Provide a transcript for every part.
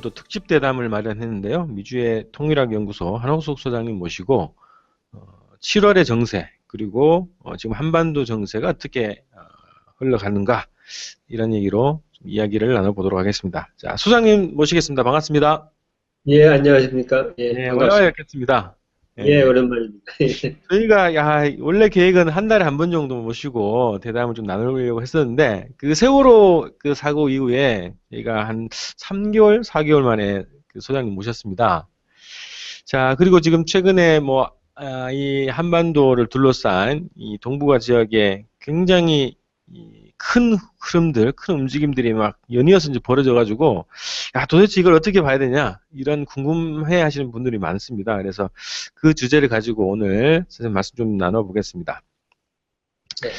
오늘 또 특집 대담을 마련했는데요. 미주의 통일학연구소 한홍석 소장님 모시고 7월의 정세 그리고 지금 한반도 정세가 어떻게 흘러가는가 이런 얘기로 좀 이야기를 나눠보도록 하겠습니다. 자, 소장님 모시겠습니다. 반갑습니다. 예, 안녕하십니까. 예, 네, 오랜만에 반갑습니다. 뵙겠습니다. 예, 예, 오랜만입니다. 저희가 원래 계획은 한 달에 한 번 정도 모시고 대담을 좀 나누려고 했었는데 그 세월호 그 사고 이후에 저희가 한 3개월, 4개월 만에 그 소장님 모셨습니다. 자, 그리고 지금 최근에 이 한반도를 둘러싼 이 동북아 지역에 굉장히 이큰 흐름들, 큰 움직임들이 막 연이어서 이제 벌어져가지고, 야, 도대체 이걸 어떻게 봐야 되냐? 이런 궁금해 하시는 분들이 많습니다. 그래서 그 주제를 가지고 오늘 선생님 말씀 좀 나눠보겠습니다. 네.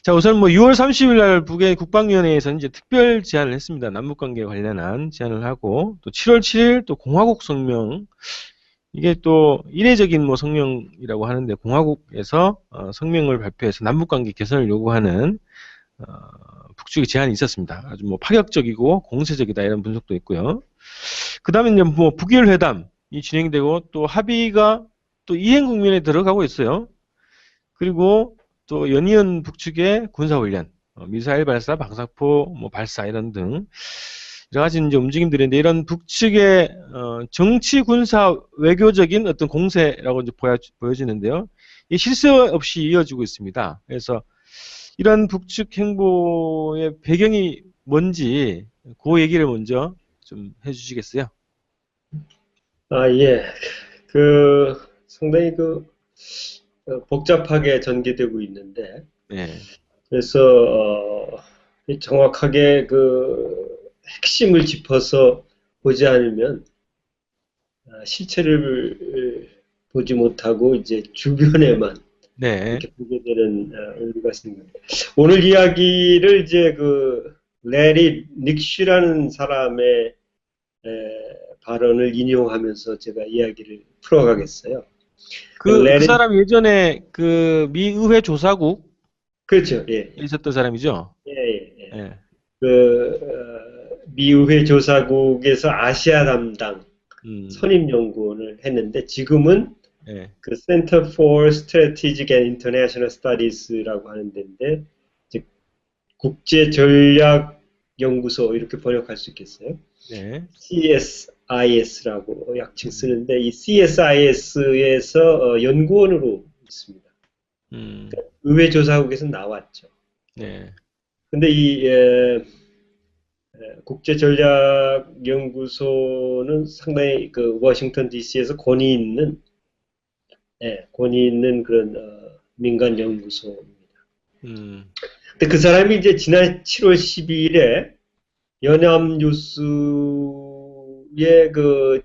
자, 우선 6월 30일 날 북의 국방위원회에서 이제 특별 제안을 했습니다. 남북관계 관련한 제안을 하고, 또 7월 7일 또 공화국 성명, 이게 또 이례적인 성명이라고 하는데 공화국에서 성명을 발표해서 남북관계 개선을 요구하는 어, 북측의 제안이 있었습니다. 아주 파격적이고 공세적이다 이런 분석도 있고요. 그 다음에 이제 북일 회담이 진행되고 또 합의가 또 이행 국면에 들어가고 있어요. 그리고 또 연이은 북측의 군사훈련, 미사일 발사, 방사포 발사 이런 등 여러 가지 이제 움직임들인데 이런 북측의 정치, 군사, 외교적인 어떤 공세라고 이제 보여지는데요. 이 실세 없이 이어지고 있습니다. 그래서 이런 북측 행보의 배경이 뭔지 그 얘기를 먼저 좀 해주시겠어요? 아, 예. 상당히 복잡하게 전개되고 있는데, 네, 그래서, 정확하게 핵심을 짚어서 보지 않으면, 실체를 보지 못하고, 이제 주변에만 네, 이렇게 보게 되는, 우리가 생깁니다. 오늘 이야기를 이제 레리 닉시라는 사람의 발언을 인용하면서 제가 이야기를 풀어가겠어요. 그 레리, 사람 예전에 그 미 의회 조사국에 그렇죠. 예, 예, 있었던 사람이죠? 예, 예. 예. 예, 미의회 조사국에서 아시아 담당 음, 선임연구원을 했는데 지금은 예, Center for Strategic and International Studies라고 하는 데인데 이제 국제전략연구소 이렇게 번역할 수 있겠어요? 네, CSIS라고 약칭 음, 쓰는데 이 CSIS에서 연구원으로 있습니다. 음, 그러니까 의회조사국에서 나왔죠. 네, 근데 국제전략연구소는 상당히 워싱턴 DC에서 권위 있는 그런 민간 연구소입니다. 음, 근데 그 사람이 이제 지난 7월 12일에 연합뉴스의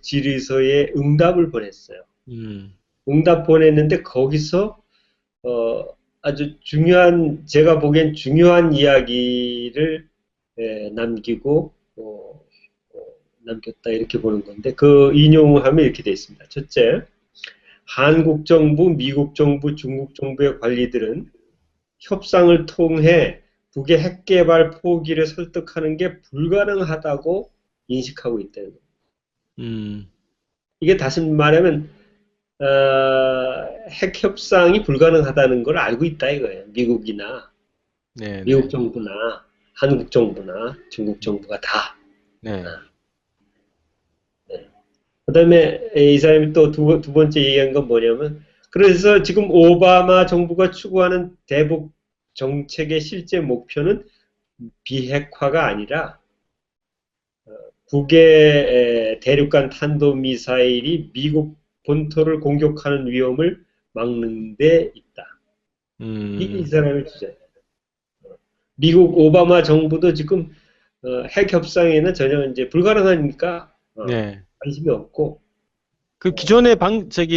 질의서에 응답을 보냈어요. 음, 응답 보냈는데 거기서 어, 아주 제가 보기엔 중요한 이야기를 남기고 남겼다 이렇게 보는 건데 그 인용을 하면 이렇게 되어 있습니다. 첫째, 한국 정부, 미국 정부, 중국 정부의 관리들은 협상을 통해 북의 핵 개발 포기를 설득하는 게 불가능하다고 인식하고 있다는 겁니다. 음, 이게 다시 말하면 핵 협상이 불가능하다는 걸 알고 있다 이거예요. 네, 미국 네, 정부나 한국 정부나 중국 정부가 다. 네, 그다음에 이 사람이 또 두 번째 얘기한 건 뭐냐면 그래서 지금 오바마 정부가 추구하는 대북 정책의 실제 목표는 비핵화가 아니라 북의 대륙간 탄도미사일이 미국 본토를 공격하는 위험을 막는 데 있다. 이 음, 사람의 주제. 미국 오바마 정부도 지금 핵 협상에는 전혀 이제 불가능하니까 네. 관심이 없고 그 기존의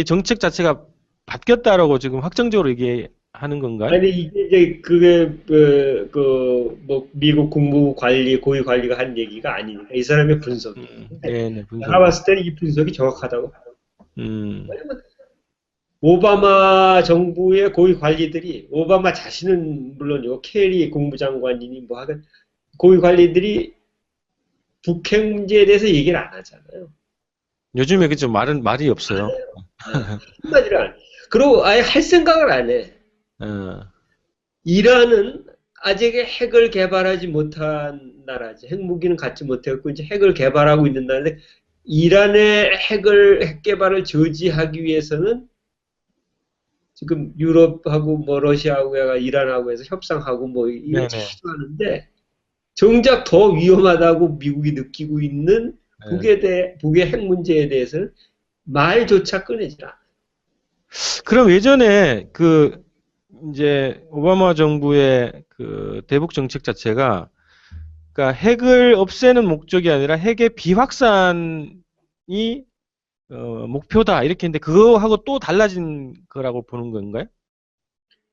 정책 자체가 바뀌었다라고 지금 확정적으로 얘기하는 건가요? 아니 이게 이제 뭐 미국 국무 관리 고위 관리가 한 얘기가 아니니까 이 사람의 분석이에요. 근데 네, 네, 제가 분석이. 봤을 때는 이 분석이 정확하다고 봐요. 음, 왜냐면 오바마 정부의 고위 관리들이 오바마 자신은 물론이고 케리 국무장관이니 뭐 하든 고위 관리들이 북핵 문제에 대해서 얘기를 안 하잖아요. 요즘에 그죠 말이 안 없어요. 해요. 네. 한마디로 안 해. 그리고 아예 할 생각을 안 해. 어, 이란은 아직 핵을 개발하지 못한 나라지. 핵무기는 갖지 못했고 이제 핵을 개발하고 있는 나라인데 이란의 핵 개발을 저지하기 위해서는 지금 유럽하고 뭐 러시아하고 이란하고 해서 협상하고 뭐 이런 네네. 자주하는데 정작 더 위험하다고 미국이 느끼고 있는 네. 북의 핵 문제에 대해서는 말조차 꺼내질 않아. 그럼 예전에 그 이제 오바마 정부의 그 대북 정책 자체가 그러니까 핵을 없애는 목적이 아니라 핵의 비확산이 목표다 이렇게 했는데 그거하고 또 달라진 거라고 보는 건가요?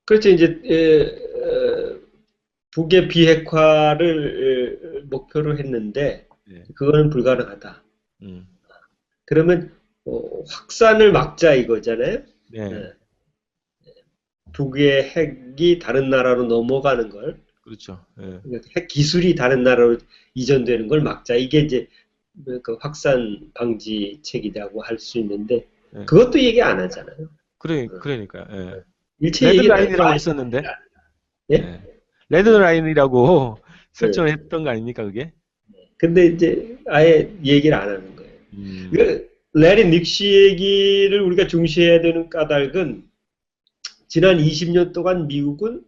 그렇죠. 이제 북의 비핵화를 목표로 했는데 네. 그거는 불가능하다. 음. 그러면 확산을 막자 이거잖아요. 네. 예. 북의 핵이 다른 나라로 넘어가는 걸, 그렇죠. 예. 핵 기술이 다른 나라로 이전되는 걸 막자. 이게 이제 그 확산 방지책이라고 할 수 있는데 예. 그것도 얘기 안 하잖아요. 그러니까요. 예. 일체 레드 얘기는 안 라인이라고 했었는데. 예? 예. 레드 라인이라고 설정을 예. 했던 거 아닙니까, 그게? 근데 이제 아예 얘기를 안 하는 거예요. 음. 그 레리 닉시 얘기를 우리가 중시해야 되는 까닭은 지난 20년 동안 미국은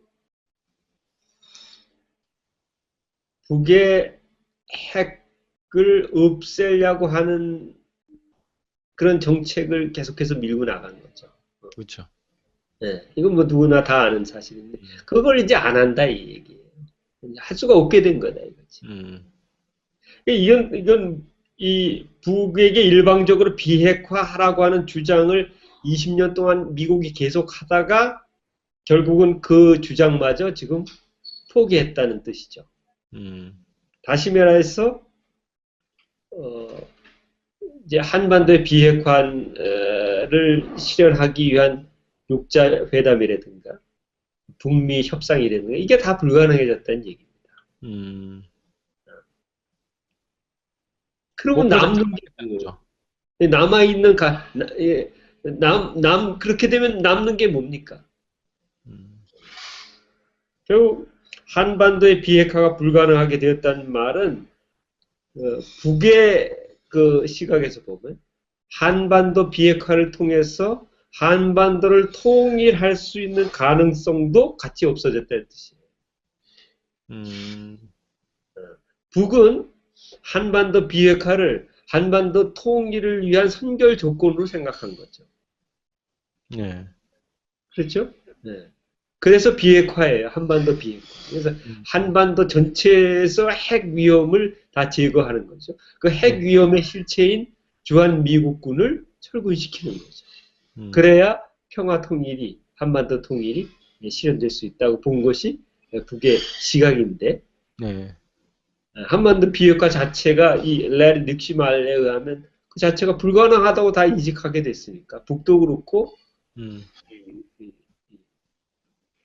북의 핵을 없애려고 하는 그런 정책을 계속해서 밀고 나간 거죠. 그렇죠. 예, 이건 뭐 누구나 다 아는 사실인데 음. 그걸 이제 안 한다 이 얘기예요. 할 수가 없게 된 거다 이거지. 음. 이건 이 북에게 일방적으로 비핵화하라고 하는 주장을 20년 동안 미국이 계속 하다가 결국은 그 주장마저 지금 포기했다는 뜻이죠. 음. 다시 말해서 어, 이제 한반도의 비핵화를 실현하기 위한 육자 회담이라든가 북미 협상이라든가 이게 다 불가능해졌다는 얘기입니다. 음. 그러면 목표 남는 자체가 게 바뀌었다는 뭐예요? 거죠. 남아 있는 그렇게 되면 남는 게 뭡니까? 음. 결국 한반도의 비핵화가 불가능하게 되었다는 말은 북의 그 시각에서 보면 한반도 비핵화를 통해서 한반도를 통일할 수 있는 가능성도 같이 없어졌다는 뜻이에요. 음. 북은 한반도 비핵화를 한반도 통일을 위한 선결 조건으로 생각한 거죠. 네. 그렇죠? 네. 그래서 비핵화예요. 한반도 비핵화. 그래서 음. 한반도 전체에서 핵 위험을 다 제거하는 거죠. 그 핵 네. 위험의 실체인 주한 미국군을 철군시키는 거죠. 음. 그래야 평화 통일이, 한반도 통일이 실현될 수 있다고 본 것이 북의 시각인데, 네. 한반도 비핵화 자체가 이 레리 닉시 말에 의하면 그 자체가 불가능하다고 다 인식하게 됐으니까 북도 그렇고 음.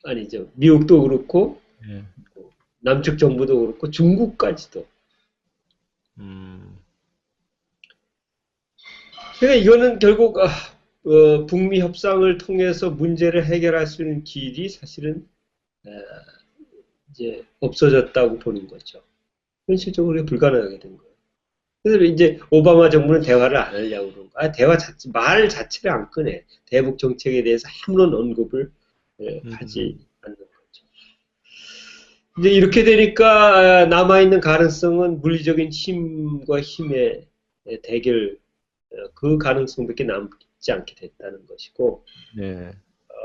아니죠 미국도 그렇고 네. 남측 정부도 그렇고 중국까지도. 음. 그러니까 이거는 결국 북미 협상을 통해서 문제를 해결할 수 있는 길이 사실은 어, 이제 없어졌다고 보는 거죠. 현실적으로 불가능하게 된 거예요. 그래서 이제 오바마 정부는 대화를 안 하려고 그런 거. 대화 자체, 말 자체를 안 꺼내. 대북 정책에 대해서 아무런 언급을 하지 음. 않는 거죠. 이제 이렇게 되니까 남아있는 가능성은 물리적인 힘과 힘의 대결, 그 가능성밖에 남지 않게 됐다는 것이고, 네.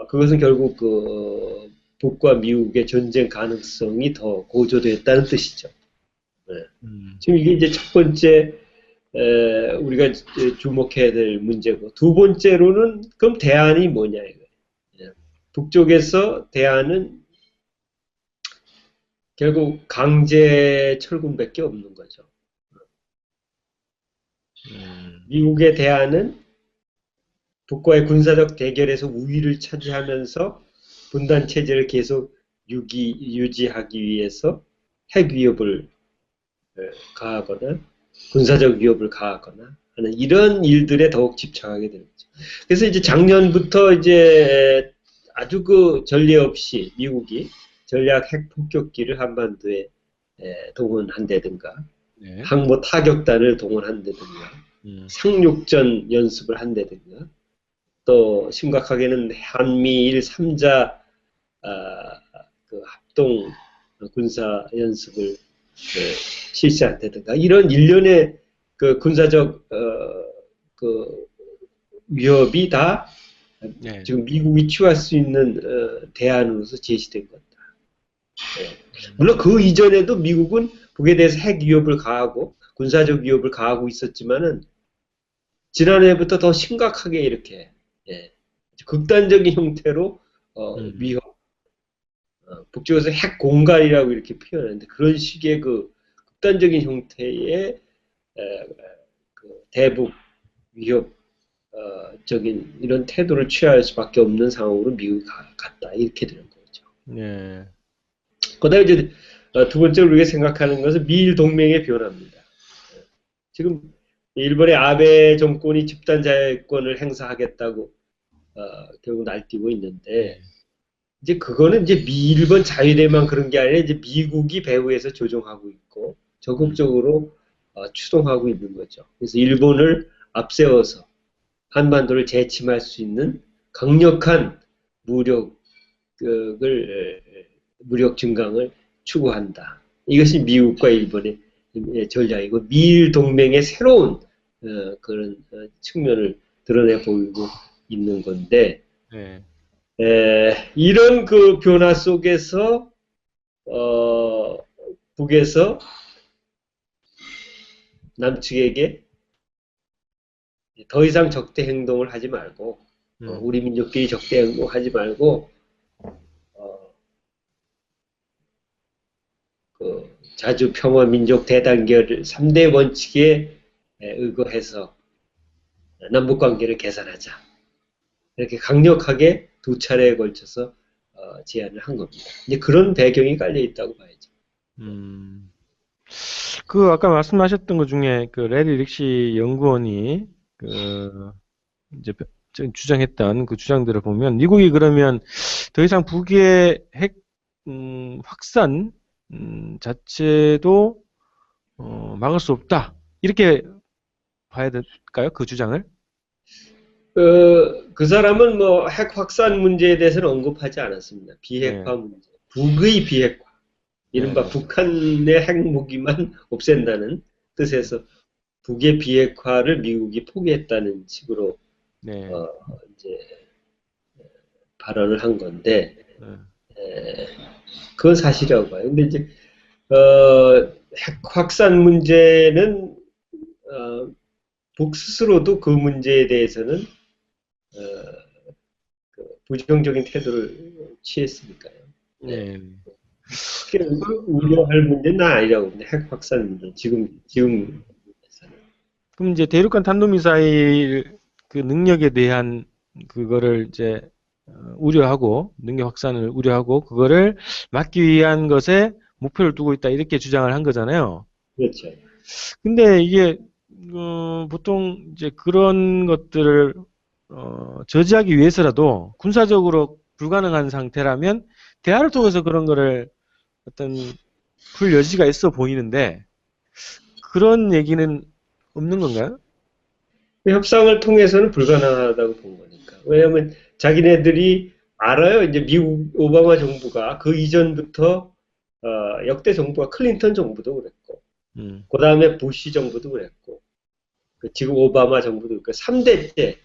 그것은 결국 북과 미국의 전쟁 가능성이 더 고조됐다는 뜻이죠. 네. 음. 지금 이게 이제 첫 번째 우리가 주목해야 될 문제고 두 번째로는 그럼 대안이 뭐냐 이거예요. 예. 북쪽에서 대안은 결국 강제 철군밖에 없는 거죠. 음. 미국의 대안은 북과의 군사적 대결에서 우위를 차지하면서 분단 체제를 계속 유지하기 위해서 핵 위협을 가하거나 군사적 위협을 가하거나 하는 이런 일들에 더욱 집착하게 되는 거죠. 그래서 이제 작년부터 이제 아주 그 전례 없이 미국이 전략 핵 폭격기를 한반도에 동원한다든가 네. 항모 타격단을 동원한다든가 상륙전 연습을 한다든가 또 심각하게는 한미일 3자 그 합동 군사 연습을 실시한다든가 이런 일련의 그 군사적 그 위협이 다 네. 지금 미국이 취할 수 있는 대안으로서 제시된 것다. 물론 그 이전에도 미국은 북에 대해서 핵 위협을 가하고 군사적 위협을 가하고 있었지만은 지난해부터 더 심각하게 이렇게 극단적인 형태로 위협, 북쪽에서 핵 공갈이라고 이렇게 표현하는데 그런 식의 그 극단적인 형태의 그 대북 위협적인 이런 태도를 취할 수밖에 없는 상황으로 미국이 갔다 이렇게 되는 거죠. 네. 그다음에 이제 두 번째로 우리가 생각하는 것은 미일 동맹의 변화입니다. 지금 일본의 아베 정권이 집단 자율권을 행사하겠다고 결국 날뛰고 있는데 이제 그거는 이제 미일본 자유대만 그런 게 아니라 이제 미국이 배후에서 조종하고 있고 적극적으로 추동하고 있는 거죠. 그래서 일본을 앞세워서 한반도를 재침할 수 있는 강력한 무력 증강을 추구한다. 이것이 미국과 일본의 전략이고 미일 동맹의 새로운 그런 측면을 드러내 보이고 있는 건데 네. 이런 그 변화 속에서 북에서 남측에게 더 이상 적대 행동을 하지 말고 우리 민족끼리 적대 행동하지 말고 그 자주 평화 민족 대단결 3대 원칙에 의거해서 남북 관계를 개선하자. 이렇게 강력하게 두 차례에 걸쳐서 제안을 한 겁니다. 이제 그런 배경이 깔려 있다고 봐야죠. 그 아까 말씀하셨던 것 중에 그 레리 릭시 연구원이 그 이제 주장했던 그 주장들을 보면 미국이 그러면 더 이상 북의 핵 확산 자체도 막을 수 없다 이렇게 봐야 될까요? 그 주장을? 그 사람은 뭐 핵 확산 문제에 대해서는 언급하지 않았습니다. 비핵화 네. 문제, 북의 비핵화, 이른바 네. 북한의 핵무기만 없앤다는 뜻에서 북의 비핵화를 미국이 포기했다는 식으로 네. 이제 발언을 한 건데 네. 그건 사실이라고 봐요. 근데 이제 핵 확산 문제는 북 스스로도 그 문제에 대해서는 그 부정적인 태도를 취했으니까요. 네. 크게 우려할 문제는 아니라고 봅니다. 핵 확산 문제 지금 그럼 이제 대륙간 탄도미사일 그 능력에 대한 그거를 이제 우려하고 능력 확산을 우려하고 그거를 막기 위한 것에 목표를 두고 있다 이렇게 주장을 한 거잖아요. 그렇죠. 근데 이게 보통 이제 그런 것들을 저지하기 위해서라도 군사적으로 불가능한 상태라면 대화를 통해서 그런 거를 어떤 풀 여지가 있어 보이는데 그런 얘기는 없는 건가요? 협상을 통해서는 불가능하다고 본 거니까. 왜냐하면 자기네들이 알아요. 이제 미국 오바마 정부가 그 이전부터 역대 정부가 클린턴 정부도 그랬고, 그 다음에 부시 정부도 그랬고, 지금 오바마 정부도 그랬고, 3대째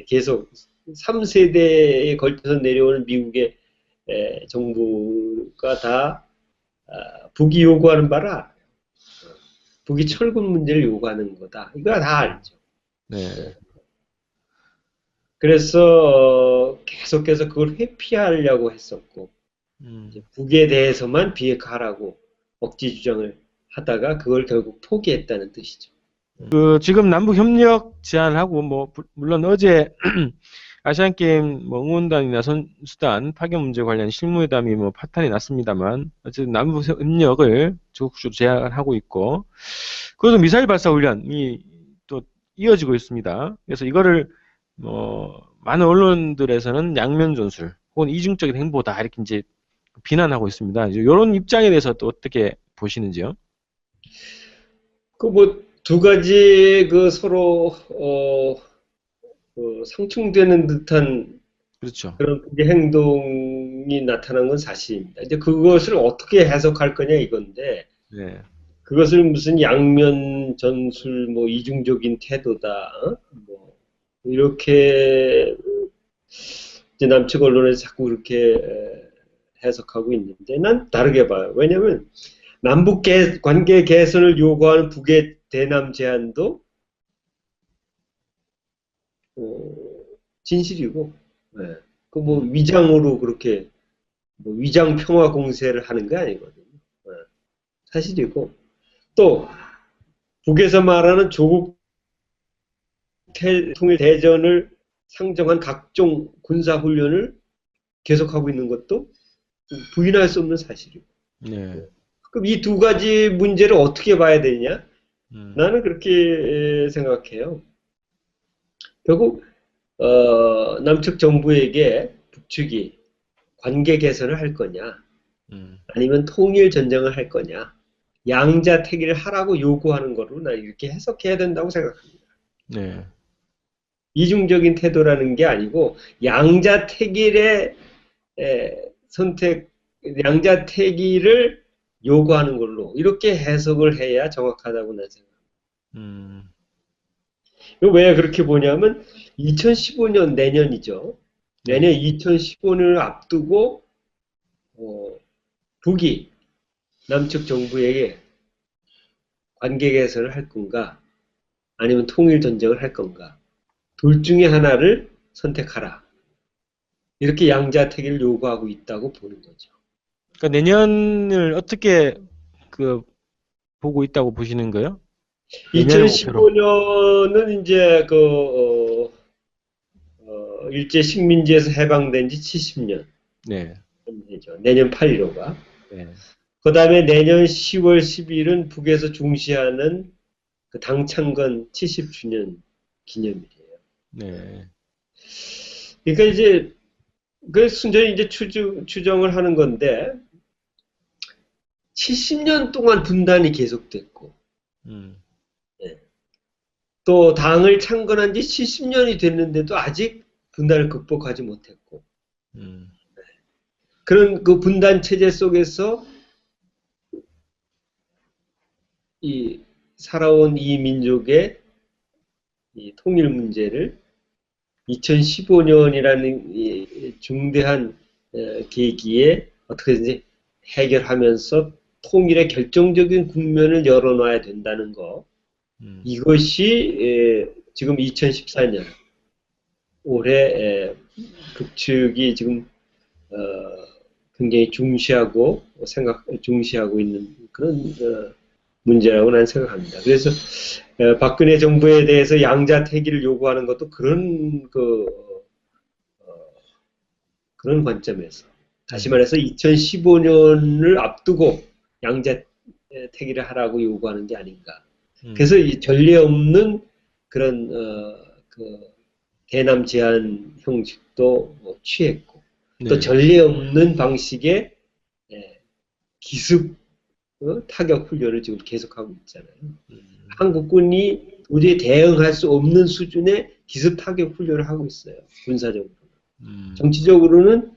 계속 3세대에 걸쳐서 내려오는 미국의 정부가 다 북이 요구하는 바를 알아요. 북이 철군 문제를 요구하는 거다. 이거 다 알죠. 네. 그래서 계속해서 그걸 회피하려고 했었고 이제 북에 대해서만 비핵화하라고 억지 주장을 하다가 그걸 결국 포기했다는 뜻이죠. 그 지금 남북 협력 제안하고 뭐 물론 어제 아시안 게임 뭐 응원단이나 선수단 파견 문제 관련 실무회담이 뭐 파탄이 났습니다만 어쨌든 남북 협력을 적극적으로 제안하고 있고 그것도 미사일 발사 훈련이 또 이어지고 있습니다. 그래서 이거를 뭐 많은 언론들에서는 양면 전술 혹은 이중적인 행보다 이렇게 이제 비난하고 있습니다. 이런 입장에 대해서 또 어떻게 보시는지요? 그 뭐 두 가지 그 서로 그 상충되는 듯한 그렇죠. 그런 그게 행동이 나타난 건 사실입니다. 이제 그것을 어떻게 해석할 거냐 이건데 네. 그것을 무슨 양면 전술 뭐 이중적인 태도다 뭐 이렇게 이제 남측 언론에서 자꾸 그렇게 해석하고 있는데 난 다르게 봐요. 왜냐하면 남북 관계 개선을 요구하는 북의 대남 제안도 어, 진실이고, 그 뭐 위장으로 그렇게 뭐 위장 평화 공세를 하는 게 아니거든요. 예, 사실이고 또 북에서 말하는 조국 통일 대전을 상정한 각종 군사 훈련을 계속하고 있는 것도 부인할 수 없는 사실이고. 네. 그럼 이 두 가지 문제를 어떻게 봐야 되냐? 음, 나는 그렇게 생각해요. 결국 남측 정부에게 북측이 관계 개선을 할 거냐, 음, 아니면 통일 전쟁을 할 거냐, 양자택일을 하라고 요구하는 거로 난 이렇게 해석해야 된다고 생각합니다. 네. 이중적인 태도라는 게 아니고 양자택일의 선택, 양자택일을 요구하는 걸로 이렇게 해석을 해야 정확하다고 난 생각합니다. 음, 왜 그렇게 보냐면 2015년 내년이죠. 네. 내년 2015년을 앞두고 북이 남측 정부에게 관계 개선을 할 건가 아니면 통일 전쟁을 할 건가 둘 중에 하나를 선택하라. 이렇게 양자택일을 요구하고 있다고 보는 거죠. 그러니까 내년을 어떻게 그 보고 있다고 보시는 거예요? 내년을 목표로. 2015년은 이제 일제 식민지에서 해방된 지 70년 네. 되죠. 내년 8.15가. 네. 그 다음에 내년 10월 10일은 북에서 중시하는 그 당창건 70주년 기념일이에요. 네. 그러니까 이제 그 순전히 이제 추정을 하는 건데 70년 동안 분단이 계속됐고 음, 예. 또 당을 창건한 지 70년이 됐는데도 아직 분단을 극복하지 못했고 음, 그런 그 분단 체제 속에서 이 살아온 이 민족의 이 통일 문제를 2015년이라는 중대한 계기에 어떻게든지 해결하면서 통일의 결정적인 국면을 열어놔야 된다는 거. 이것이 지금 2014년 올해 북측이 지금 굉장히 중시하고 있는 그런 문제라고 나는 생각합니다. 그래서 박근혜 정부에 대해서 양자택일을 요구하는 것도 그런 관점에서 다시 말해서 2015년을 앞두고 양자택일을 하라고 요구하는 게 아닌가. 그래서 이 전례 없는 그런 그 대남 제한 형식도 취했고 또 네. 전례 없는 방식의 기습 타격 훈련을 지금 계속하고 있잖아요. 한국군이 도저히 대응할 수 없는 수준의 기습 타격 훈련을 하고 있어요. 군사적으로. 정치적으로는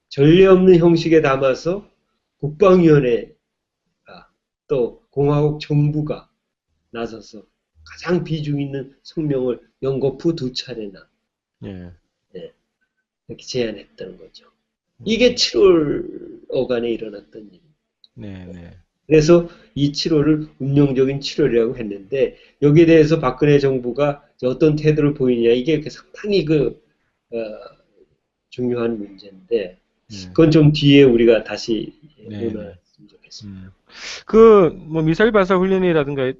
전례 없는 형식에 담아서 국방위원회가 또 공화국 정부가 나서서 가장 비중 있는 성명을 연거푸 2차례나 네. 이렇게 제안했다는 거죠. 이게 7월 어간에 일어났던 일입니다. 네, 네. 그래서 이 7월을 운명적인 7월이라고 했는데 여기에 대해서 박근혜 정부가 어떤 태도를 보이냐 이게 상당히 중요한 문제인데 그건 좀 뒤에 우리가 다시 네, 네. 있었으면 좋겠습니다. 뭐 미사일 발사 훈련이라든가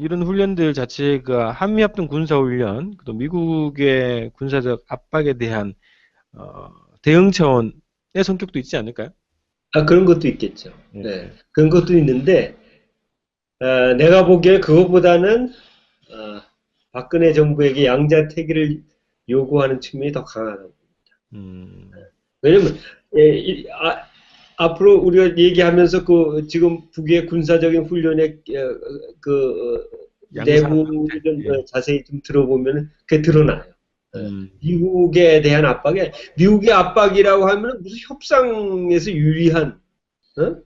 이런 훈련들 자체가 한미합동 군사 훈련, 또 미국의 군사적 압박에 대한 대응 차원의 성격도 있지 않을까요? 아, 그런 것도 있겠죠. 네. 예. 그런 것도 있는데, 내가 보기에 그것보다는, 박근혜 정부에게 양자택일을 요구하는 측면이 더 강하다고. 음, 왜냐면, 앞으로 우리가 얘기하면서 지금 북의 군사적인 훈련의 양상 내부 상태. 좀 예. 자세히 좀 들어보면 그게 드러나요. 음, 미국에 대한 압박에 미국의 압박이라고 하면 무슨 협상에서 어?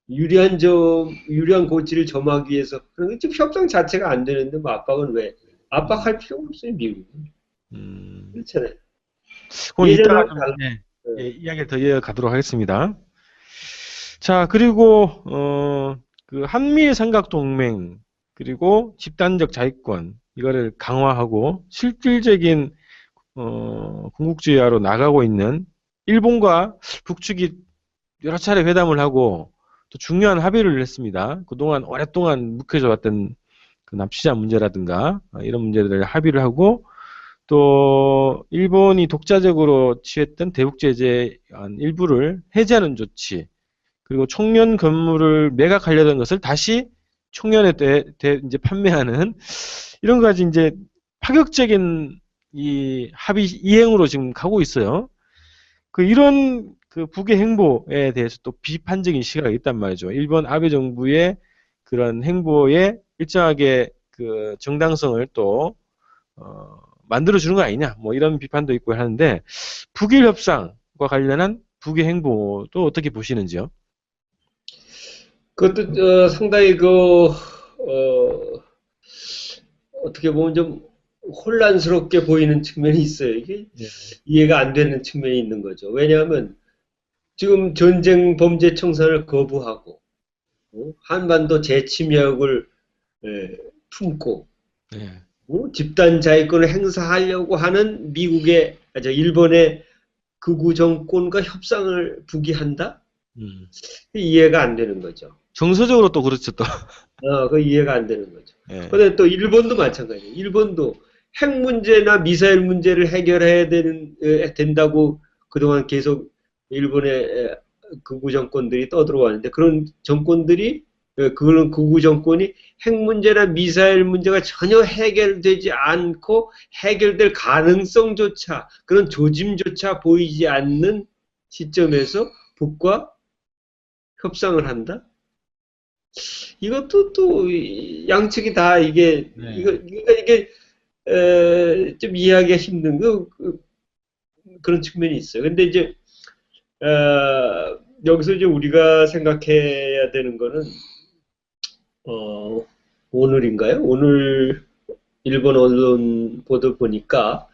유리한 고지를 점하기 위해서 그런 지금 협상 자체가 안 되는데 뭐 압박은 왜 음, 압박할 필요가 없어요 미국은 음. 그렇잖아요. 그럼 이따가 예전하고 좀, 달라. 예, 예, 이야기를 더 이어가도록 하겠습니다. 자, 그리고, 그 한미일 삼각동맹, 그리고 집단적 자위권, 이거를 강화하고 실질적인, 군국주의화로 나가고 있는 일본과 북측이 여러 차례 회담을 하고 또 중요한 합의를 했습니다. 그동안 오랫동안 묵혀져 왔던 그 납치자 문제라든가 이런 문제들을 합의를 하고 또 일본이 독자적으로 취했던 대북 제재 일부를 해제하는 조치 그리고 청년 건물을 매각하려던 것을 다시 청년에 이제 판매하는 이런 가지 이제 파격적인 이 합의 이행으로 지금 가고 있어요. 이런 북의 행보에 대해서 또 비판적인 시각이 있단 말이죠. 일본 아베 정부의 그런 행보에 일정하게 그 정당성을 또 만들어주는 거 아니냐, 뭐 이런 비판도 있고 하는데 북일 협상과 관련한 북의 행보도 어떻게 보시는지요? 그것도 상당히 어떻게 보면 좀 혼란스럽게 보이는 측면이 있어요. 이게 네. 이해가 안 되는 측면이 있는 거죠. 왜냐하면 지금 전쟁 범죄 청산을 거부하고 한반도 재침략을 품고 네. 집단 자위권을 행사하려고 하는 일본의 극우 정권과 협상을 북이 한다? 음. 이해가 안 되는 거죠. 정서적으로 또 그렇죠, 또. 그 이해가 안 되는 거죠. 예. 근데 또 일본도 마찬가지예요. 일본도 핵 문제나 미사일 문제를 해결해야 된다고 그동안 계속 일본의 극우 정권들이 떠들어왔는데 그런 정권들이 그런 극우 정권이 핵 문제나 미사일 문제가 전혀 해결되지 않고 해결될 가능성조차 그런 조짐조차 보이지 않는 시점에서 북과 협상을 한다? 이것도 또 양측이 다 네. 이게 좀 이해하기가 힘든 그런 측면이 있어요. 근데 이제 여기서 이제 우리가 생각해야 되는 거는 어, 오늘인가요? 오늘 일본 언론 보도 보니까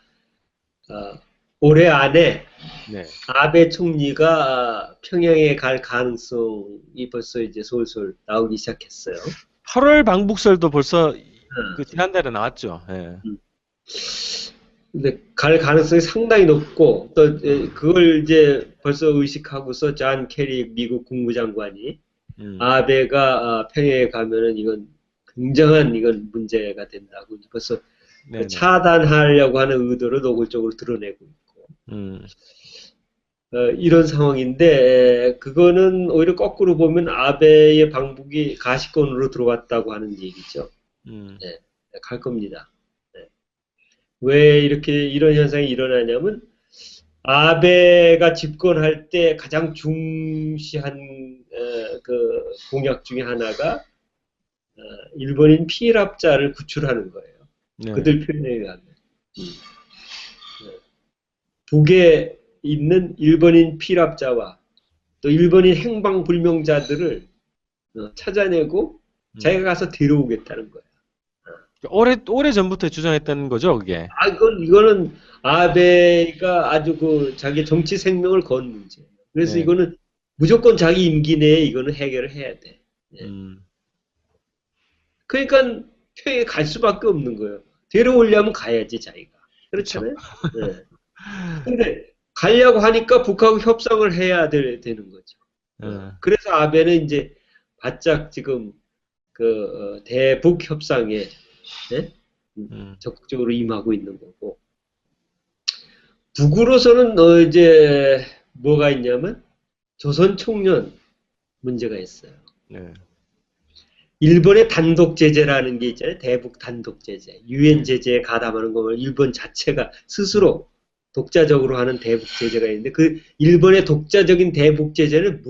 어, 올해 안에 네. 아베 총리가 평양에 갈 가능성이 벌써 이제 솔솔 나오기 시작했어요. 8월 방북설도 벌써 어. 지난달에 나왔죠. 예. 근데 갈 가능성이 상당히 높고 또 그걸 이제 벌써 의식하고서 존 케리 미국 국무장관이 음. 아베가 평양에 가면은 이건 굉장한 이건 문제가 된다고 벌써 네네. 차단하려고 하는 의도를 노골적으로 드러내고 있고 음. 이런 상황인데 그거는 오히려 거꾸로 보면 아베의 방북이 가시권으로 들어왔다고 하는 얘기죠. 음. 네, 갈 겁니다. 네. 왜 이렇게 이런 현상이 일어나냐면 아베가 집권할 때 가장 중시한 그 공약 중에 하나가 일본인 피랍자를 구출하는 거예요. 네. 그들 표현에 의하면 북에 있는 일본인 피랍자와 또 일본인 행방불명자들을 찾아내고 음. 자기가 가서 데려오겠다는 거예요. 오래 전부터 주장했던 거죠, 그게. 이거는 아베가 아주 자기 정치 생명을 건 문제예요. 그래서 네. 이거는 무조건 자기 임기 내에 이거는 해결을 해야 돼. 예. 음. 그러니까 평양에 갈 수밖에 없는 거예요. 데려오려면 가야지 자기가. 그쵸. 그렇잖아요. 네. 근데 가려고 하니까 북하고 협상을 해야 되는 거죠. 그래서 아베는 이제 바짝 지금 대북 협상에 예? 적극적으로 임하고 있는 거고 북으로서는 이제 뭐가 있냐면 조선 총련 문제가 있어요. 네. 일본의 단독 제재라는 게 있잖아요. 대북 단독 제재, 유엔 제재에 가담하는 거면 일본 자체가 스스로 독자적으로 하는 대북 제재가 있는데 그 일본의 독자적인 대북 제재는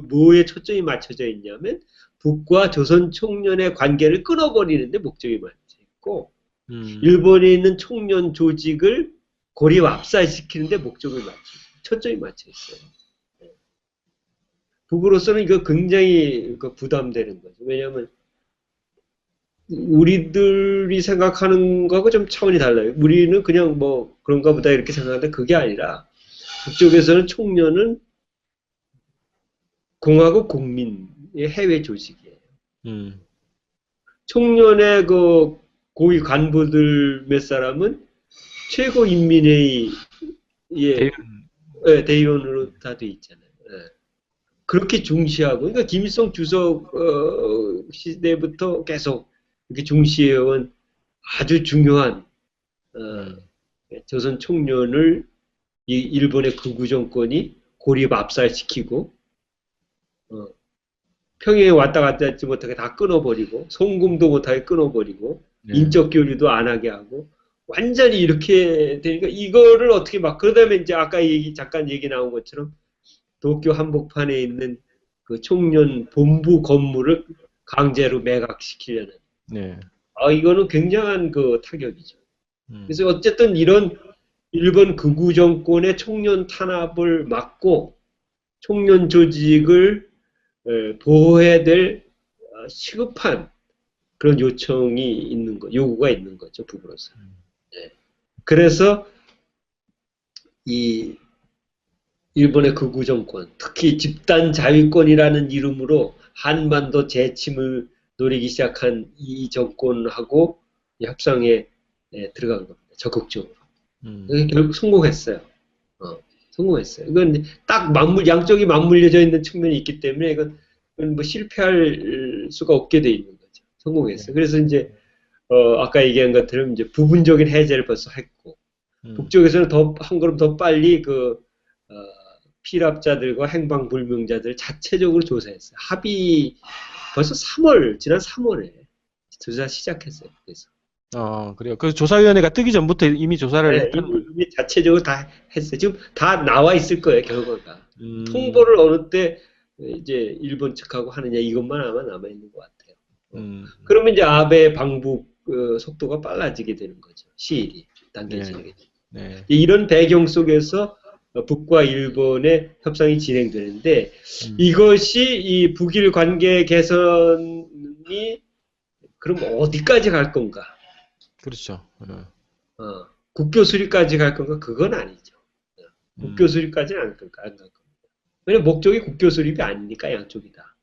뭐에 초점이 맞춰져 있냐면 북과 조선 총련의 관계를 끊어버리는데 목적이 맞춰 있고 일본에 있는 총련 조직을 고립 압살시키는데 초점이 맞춰 있어요. 북으로서는 이거 굉장히 부담되는 거죠. 왜냐하면 우리들이 생각하는 거하고 좀 차원이 달라요. 우리는 그냥 뭐 그런가 보다 이렇게 생각하는데 그게 아니라 북쪽에서는 총련은 공화국 국민의 해외 조직이에요. 총련의 그 고위 간부들 몇 사람은 최고인민회의의 대의원으로 다 돼 있잖아요. 그렇게 중시하고, 그러니까 김일성 주석 시대부터 계속 이렇게 중시해온 아주 중요한 조선 총련을 이 일본의 극우 정권이 고립 압살시키고 평양에 왔다 갔다 하지 못하게 다 끊어버리고 송금도 못하게 끊어버리고 인적 교류도 안 하게 하고 완전히 이렇게 되니까 이거를 어떻게 막 그러다면 이제 아까 잠깐 얘기 나온 것처럼 도쿄 한복판에 있는 그 총련 본부 건물을 강제로 매각시키려는. 이거는 굉장한 그 타격이죠. 그래서 어쨌든 이런 일본 극우 정권의 총련 탄압을 막고 총련 조직을 보호해야 될 시급한 그런 요구가 있는 거죠, 북으로서. 그래서 이 일본의 극우 정권, 특히 집단 자위권이라는 이름으로 한반도 재침을 노리기 시작한 이 정권하고 협상에 들어간 겁니다. 적극적으로. 결국 성공했어요. 성공했어요. 이건 딱 양쪽이 맞물려져 있는 측면이 있기 때문에 이건 뭐 실패할 수가 없게 돼 있는 거죠. 성공했어요. 그래서 이제 아까 얘기한 것처럼 이제 부분적인 해제를 벌써 했고 북쪽에서는 한 걸음 더 빨리 피랍자들과 행방불명자들 자체적으로 조사했어요. 벌써 지난 3월에 조사 시작했어요. 그래서. 그래요. 그 조사위원회가 뜨기 전부터 이미 조사를 했던 거예요. 이미 자체적으로 다 했어요. 지금 다 나와 있을 거예요, 결과가. 통보를 어느 때 이제 일본 측하고 하느냐 이것만 아마 남아 있는 것 같아요. 그러면 이제 아베 방북 속도가 빨라지게 되는 거죠. 시일이 단계적이게. 이런 배경 속에서 북과 일본의 협상이 진행되는데 이것이 이 북일 관계 개선이 그럼 어디까지 갈 건가? 그렇죠. 국교 수립까지 갈 건가? 그건 아니죠. 국교 수립까지는 안 갈 겁니다. 왜냐면 목적이 국교 수립이 아니니까 양쪽이 다.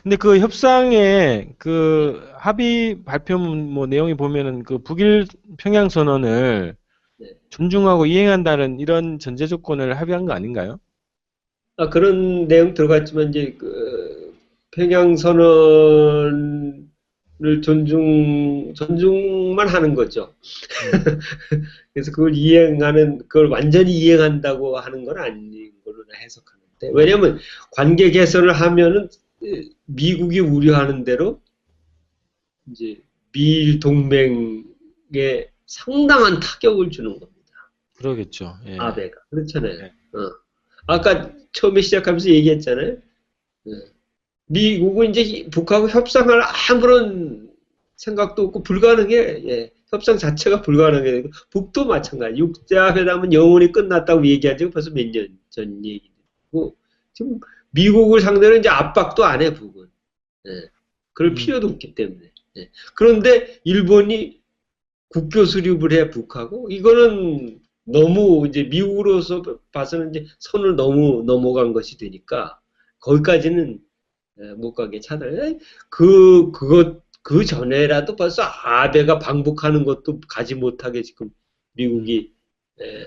근데 그 협상에 그 합의 발표문 뭐 내용이 보면은 그 북일 평양 선언을 존중하고 이행한다는 이런 전제 조건을 합의한 거 아닌가요? 그런 내용 들어갔지만 이제 평양 선언을 존중만 하는 거죠. 그래서 그걸 완전히 이행한다고 하는 건 아닌 걸로 해석하는데. 왜냐면 관계 개선을 하면은 미국이 우려하는 대로 이제 미일 동맹에 상당한 타격을 주는 겁니다. 그러겠죠. 아베가. 그렇잖아요. 아까 처음에 시작하면서 얘기했잖아요. 미국은 이제 북하고 협상할 아무런 생각도 없고 불가능해. 협상 자체가 불가능해. 북도 마찬가지. 육자회담은 영원히 끝났다고 얘기한 지가 벌써 몇 년 전 얘기고 지금 미국을 상대로 이제 압박도 안 해, 북은. 그럴 필요도 없기 때문에. 그런데 일본이 국교 수립을 해, 북하고. 이거는 너무 이제 미국으로서 봐서는 이제 선을 너무 넘어간 것이 되니까 거기까지는 못 가게 차단해. 그 전에라도 벌써 아베가 방북하는 것도 가지 못하게 지금 미국이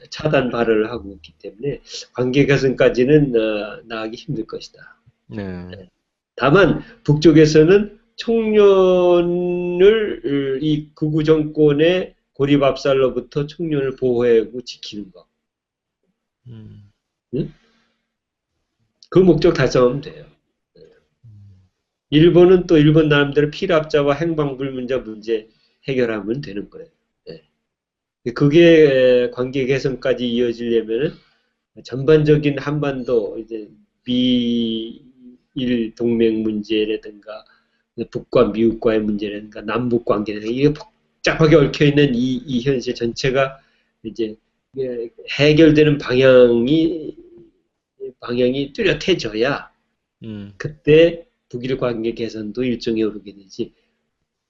차단 발언을 하고 있기 때문에 관계 개선까지는 나가기 힘들 것이다. 네. 다만 북쪽에서는 청년을 이 극우 정권의 고립압살로부터 청년을 보호하고 지키는 것. 음. 응? 그 목적 달성하면 돼요. 일본은 또 일본 나름대로 피랍자와 행방불명자 문제 해결하면 되는 거예요. 네. 그게 관계 개선까지 이어지려면은 전반적인 한반도 이제 미일 동맹 문제라든가 북과 미국과의 문제라든가 남북 관계라든가 이게 복잡하게 얽혀 있는 이 현실 전체가 이제 해결되는 방향이 뚜렷해져야 음. 그때 북일 관계 개선도 일정에 오르게 되지.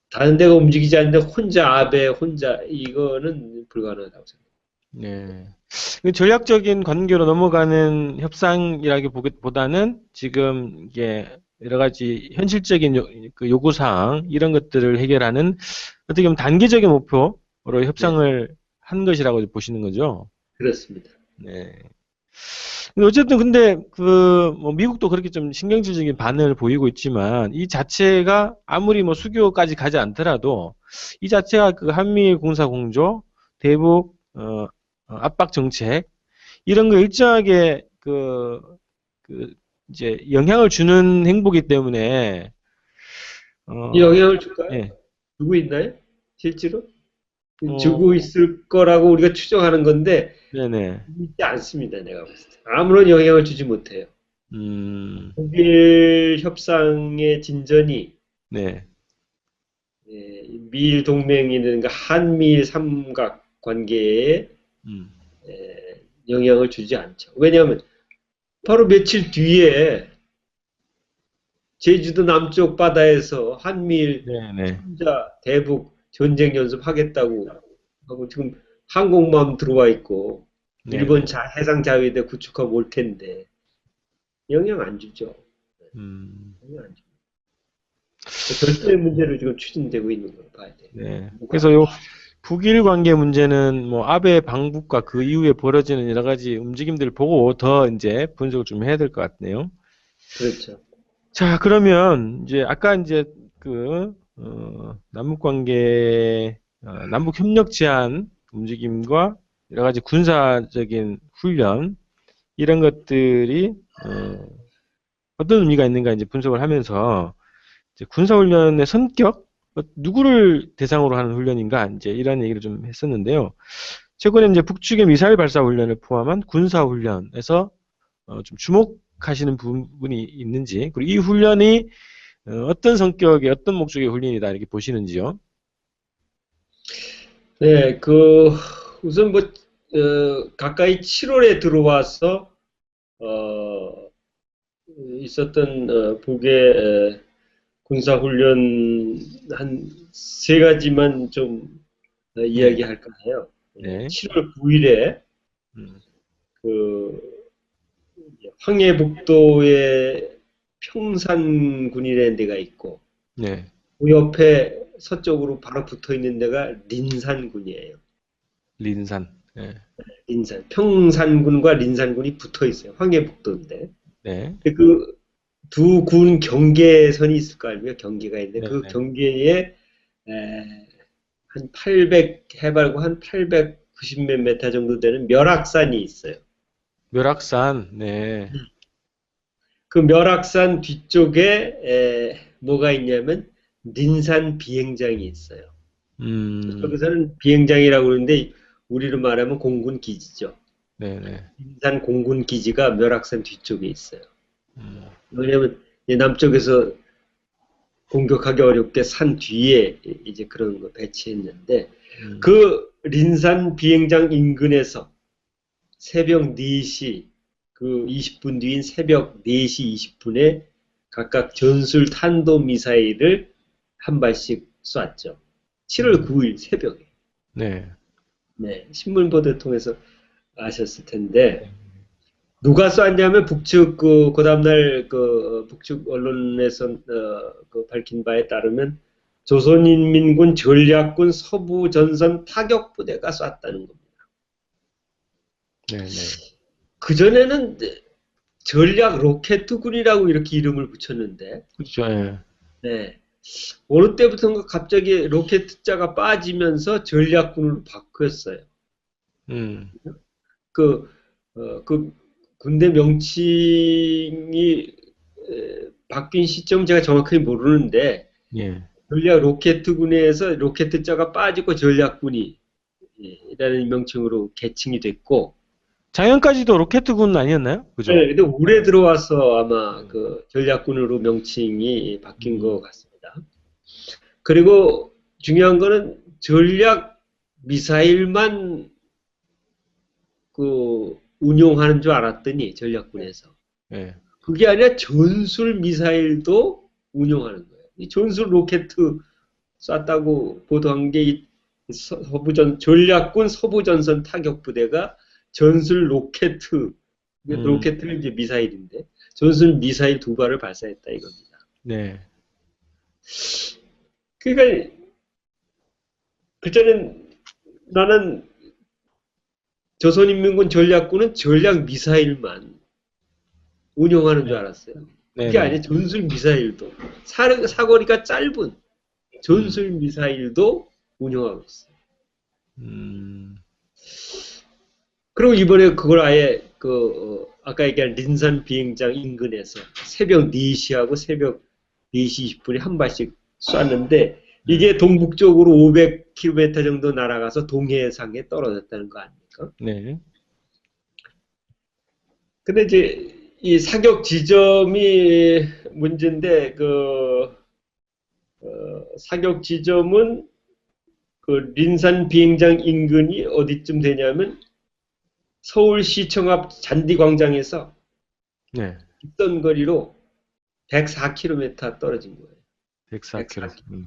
다른 데가 움직이지 않는데 혼자 아베 혼자 이거는 불가능하다고 생각합니다. 네. 그 전략적인 관계로 넘어가는 협상이라기보다는 지금 이게 여러 가지 현실적인 그 요구사항 이런 것들을 해결하는 어떻게 보면 단계적인 목표로 네, 협상을 한 것이라고 보시는 거죠. 그렇습니다. 네. 근데 어쨌든 근데 그 뭐 미국도 그렇게 좀 신경질적인 반응을 보이고 있지만 이 자체가 아무리 뭐 수교까지 가지 않더라도 이 자체가 그 한미일 군사 공조, 대북 압박 정책 이런 거 일정하게 그 이제 영향을 주는 행보기 때문에 이 어 영향을 줄까요? 예. 주고 있나요? 실제로? 주고 어 있을 거라고 우리가 추정하는 건데 네네. 있지 않습니다. 내가 봤을 때. 아무런 영향을 주지 못해요. 음. 북일 협상의 진전이 네. 미일 동맹이든가 한미일 삼각 관계에 음. 영향을 주지 않죠. 왜냐하면 바로 며칠 뒤에 제주도 남쪽 바다에서 한미일 네네. 3자 대북 전쟁 연습하겠다고 하고 지금 항공모함 들어와 있고 일본 네네. 해상 자위대 구축하고 올 텐데 영향 안 주죠. 음. 영향 안 주죠. 별도의 문제로 지금 추진되고 있는 걸 봐야 돼요. 네. 뭐가? 그래서 요 북일 관계 문제는 뭐 아베 방북과 그 이후에 벌어지는 여러 가지 움직임들을 보고 더 이제 분석을 좀 해야 될 것 같네요. 그렇죠. 자, 그러면 이제 아까 이제 그 남북 관계 남북 협력 제한 움직임과 여러 가지 군사적인 훈련 이런 것들이 어떤 의미가 있는가 이제 분석을 하면서 이제 군사훈련의 성격, 누구를 대상으로 하는 훈련인가, 이제 이런 얘기를 좀 했었는데요. 최근에 이제 북측의 미사일 발사 훈련을 포함한 군사훈련에서 좀 주목하시는 부분이 있는지, 그리고 이 훈련이 어떤 성격의, 어떤 목적의 훈련이다, 이렇게 보시는지요. 네, 우선 가까이 7월에 들어와서, 어, 있었던, 북의 군사훈련 한 세 가지만 좀 네, 이야기할까 해요. 네, 7월 9일에 음, 그 황해북도에 평산군이라는 데가 있고 네, 그 옆에 서쪽으로 바로 붙어 있는 데가 린산군이에요. 린산, 네, 린산. 평산군과 린산군이 붙어 있어요. 황해북도인데. 네, 그 두 군 경계선이 있을 거 아니에요. 경계가 있는데 네, 그 네. 경계에 한 800, 해발고 한 890 몇 메타 정도 되는 멸악산이 있어요. 멸악산, 네, 그 멸악산 뒤쪽에 뭐가 있냐면 린산 비행장이 있어요. 음, 저쪽에서는 비행장이라고 그러는데 우리로 말하면 공군 기지죠. 네, 네, 린산 공군 기지가 멸악산 뒤쪽에 있어요. 음, 왜냐하면 남쪽에서 공격하기 어렵게 산 뒤에 이제 그런 거 배치했는데 음, 그 린산 비행장 인근에서 새벽 4시 그 20분 뒤인 새벽 4시 20분에 각각 전술 탄도 미사일을 한 발씩 쐈죠. 7월 음, 9일 새벽에. 네, 네, 신문 보도 통해서 아셨을 텐데 누가 쐈냐면 북측 그 다음날 북측 언론에서 밝힌 바에 따르면 조선인민군 전략군 서부 전선 타격 부대가 쐈다는 겁니다. 네네. 그전에는 전략 로켓군이라고 이렇게 이름을 붙였는데, 그렇죠. 예. 네. 어느 때부터인가 갑자기 로켓 자가 빠지면서 전략군으로 바뀌었어요. 음, 그, 그 군대 명칭이 바뀐 시점 제가 정확하게 모르는데, 예. 전략 로켓군에서 로켓 자가 빠지고 전략군이 라는 명칭으로 개칭이 됐고, 작년까지도 로켓군 아니었나요? 그죠? 네, 근데 올해 들어와서 아마 음, 그 전략군으로 명칭이 바뀐 것 음, 같습니다. 그리고 중요한 거는 전략 미사일만 그 운용하는 줄 알았더니 전략군에서 예. 그게 아니라 전술 미사일도 운용하는 거예요. 이 전술 로켓 쐈다고 보도한 게 서부전 전략군 서부전선 타격부대가 전술 음, 로켓을 이제 미사일인데 전술 미사일 두 발을 발사했다 이겁니다. 네. 그러니까 그때는 나는 조선인민군 전략군은 전략 미사일만 운용하는 줄 네. 알았어요. 그게 네네. 아니라 전술 미사일도 사거리가 짧은 음, 전술 미사일도 운용하고 있어요. 음, 그리고 이번에 그걸 아예 아까 얘기한 린산 비행장 인근에서 새벽 4시하고 새벽 4시 20분에 한 발씩 쐈는데 네. 이게 동북쪽으로 500km 정도 날아가서 동해상에 떨어졌다는 거 아닙니까? 네. 근데 이제 이 사격 지점이 문제인데 사격 지점은 그 린산 비행장 인근이 어디쯤 되냐면 서울시청 앞 잔디광장에서 네. 뒷선 거리로 104km 떨어진 거예요. 104km. 104km.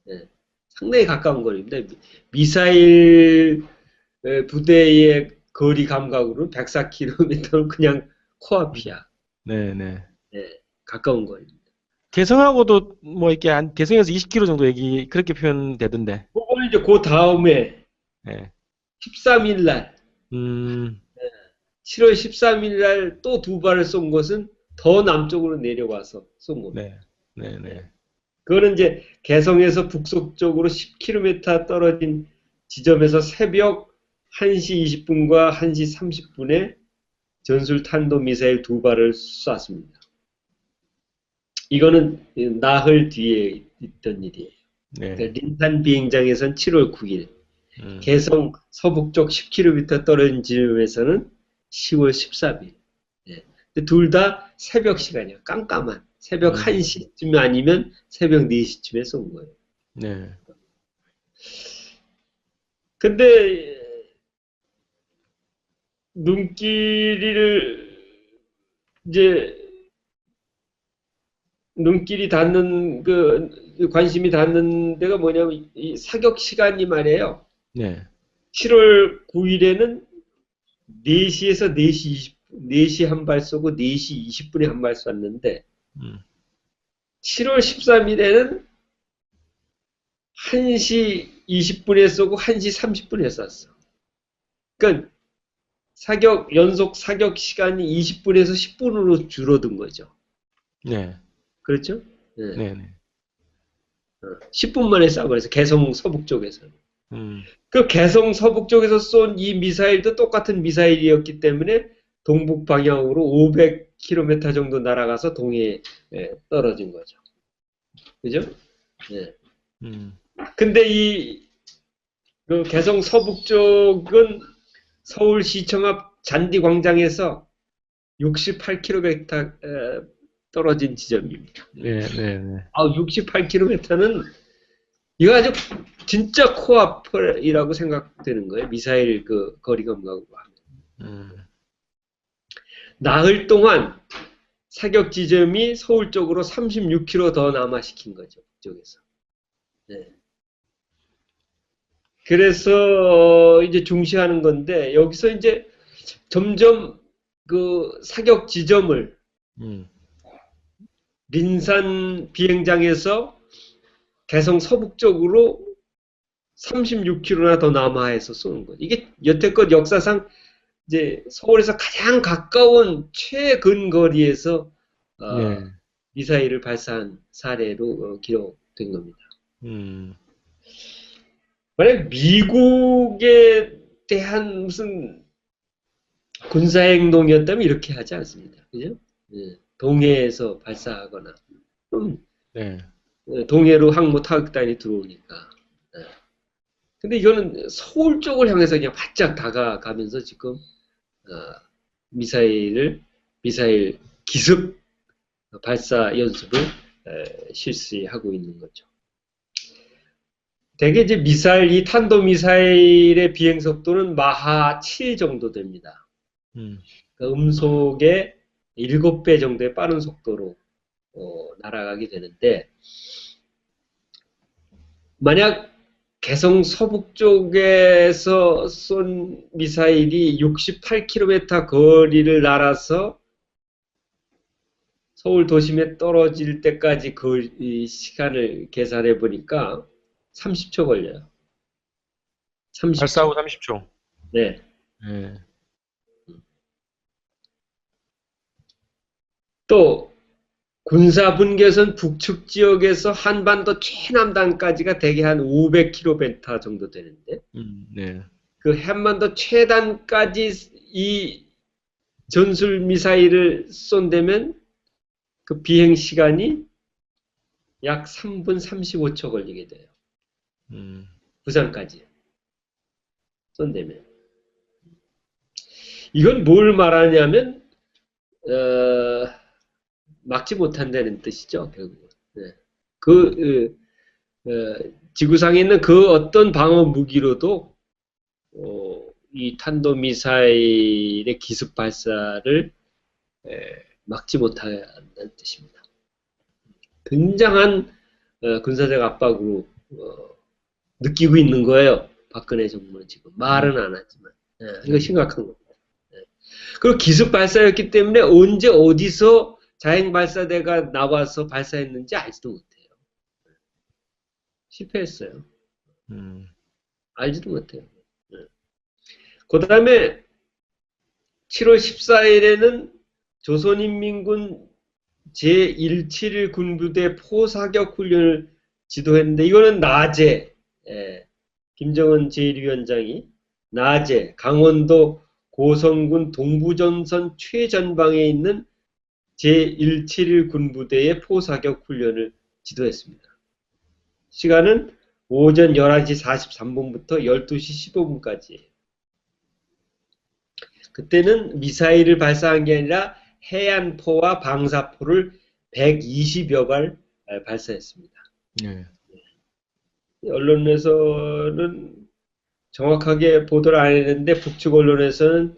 예, 상당히 가까운 거리입니다. 미사일 부대의 거리 감각으로 104km는 그냥 코앞이야. 네네. 예, 가까운 거리입니다. 개성하고도 뭐 이렇게 개성에서 20km 정도 얘기 그렇게 표현되던데. 그거는 이제 그 다음에 네. 13일 날, 음, 7월 13일 날 또 두 발을 쏜 것은 더 남쪽으로 내려와서 쏜 겁니다. 네. 예. 네네. 그거는 이제 개성에서 북서쪽으로 10km 떨어진 지점에서 새벽 1시 20분과 1시 30분에 전술 탄도 미사일 두 발을 쐈습니다. 이거는 나흘 뒤에 있던 일이에요. 네. 그러니까 린산 비행장에선 7월 9일, 음, 개성 서북쪽 10km 떨어진 지점에서는 10월 13일. 둘 다 새벽 시간이야. 깜깜한. 새벽 음, 1시쯤 아니면 새벽 4시쯤에 쏜 거예요. 네. 근데 눈길을 이제 눈길이 닿는 관심이 닿는 데가 뭐냐면 이 사격 시간이 말이에요. 네. 7월 9일에는 4시에서 4시 20분, 4시 한 발 쏘고 4시 20분에 한 발 쐈는데 음, 7월 13일에는 1시 20분에 쏘고 1시 30분에 쐈어. 그러니까 연속 사격 시간이 20분에서 10분으로 줄어든 거죠. 네. 그렇죠? 네. 네네. 10분 만에 쏴버려서 개성 서북 쪽에서. 음, 그 개성 서북 쪽에서 쏜 이 미사일도 똑같은 미사일이었기 때문에 동북 방향으로 500km 정도 날아가서 동해에 떨어진 거죠. 그죠? 네. 음, 근데 그 개성 서북 쪽은 서울시청 앞 잔디광장에서 68km 떨어진 지점입니다. 네, 네, 네. 68km는 이거 아주 진짜 코앞이라고 생각되는 거예요. 미사일 그 거리 감각으로 하면. 음, 나흘 동안 사격 지점이 서울 쪽으로 36km 더 남아시킨 거죠. 그쪽에서. 네. 그래서 이제 중시하는 건데 여기서 이제 점점 그 사격 지점을 음, 린산 비행장에서 개성 서북 쪽으로 36km나 더 남하해서 쏘는 거죠. 이게 여태껏 역사상 이제 서울에서 가장 가까운 최근거리에서 네. 미사일을 발사한 사례로 기록된 겁니다. 음, 만약 미국에 대한 무슨 군사행동이었다면 이렇게 하지 않습니다. 그죠? 예, 동해에서 발사하거나, 네. 동해로 항모 타격단이 들어오니까. 예. 근데 이거는 서울 쪽을 향해서 그냥 바짝 다가가면서 지금, 미사일 기습 발사 연습을 실시하고 있는 거죠. 대개 이제 이 탄도미사일의 비행 속도는 마하 7 정도 됩니다. 그러니까 음속의 7배 정도의 빠른 속도로 날아가게 되는데, 만약 개성 서북 쪽에서 쏜 미사일이 68km 거리를 날아서 서울 도심에 떨어질 때까지 이 시간을 계산해 보니까 30초 걸려요. 30초. 발사 후 30초. 네. 네. 또 군사분계선 북측 지역에서 한반도 최남단까지가 대개 한 500km 정도 되는데, 네. 그 한반도 최단까지 이 전술 미사일을 쏜다면 그 비행 시간이 약 3분 35초 걸리게 돼요. 부산까지 쏜다면. 이건 뭘 말하냐면 막지 못한다는 뜻이죠, 결국은. 네. 지구상에 있는 그 어떤 방어 무기로도 이 탄도미사일의 기습 발사를 막지 못한다는 뜻입니다. 굉장한 군사적 압박으로 느끼고 있는 거예요, 박근혜 정부는 지금. 말은 안 하지만. 이거 심각한 겁니다. 그리고 기습 발사였기 때문에 언제 어디서 자행 발사대가 나와서 발사했는지 알지도 못해요. 실패했어요. 알지도 못해요. 그 다음에 7월 14일에는 조선인민군 제171 군부대 포사격 훈련을 지도했는데, 이거는 낮에 김정은 제1위원장이 낮에 강원도 고성군 동부전선 최전방에 있는 제171 군부대의 포사격 훈련을 지도했습니다. 시간은 오전 11시 43분부터 12시 15분까지예요. 그때는 미사일을 발사한 게 아니라 해안포와 방사포를 120여 발 발사했습니다. 네. 언론에서는 정확하게 보도를 안 했는데, 북측 언론에서는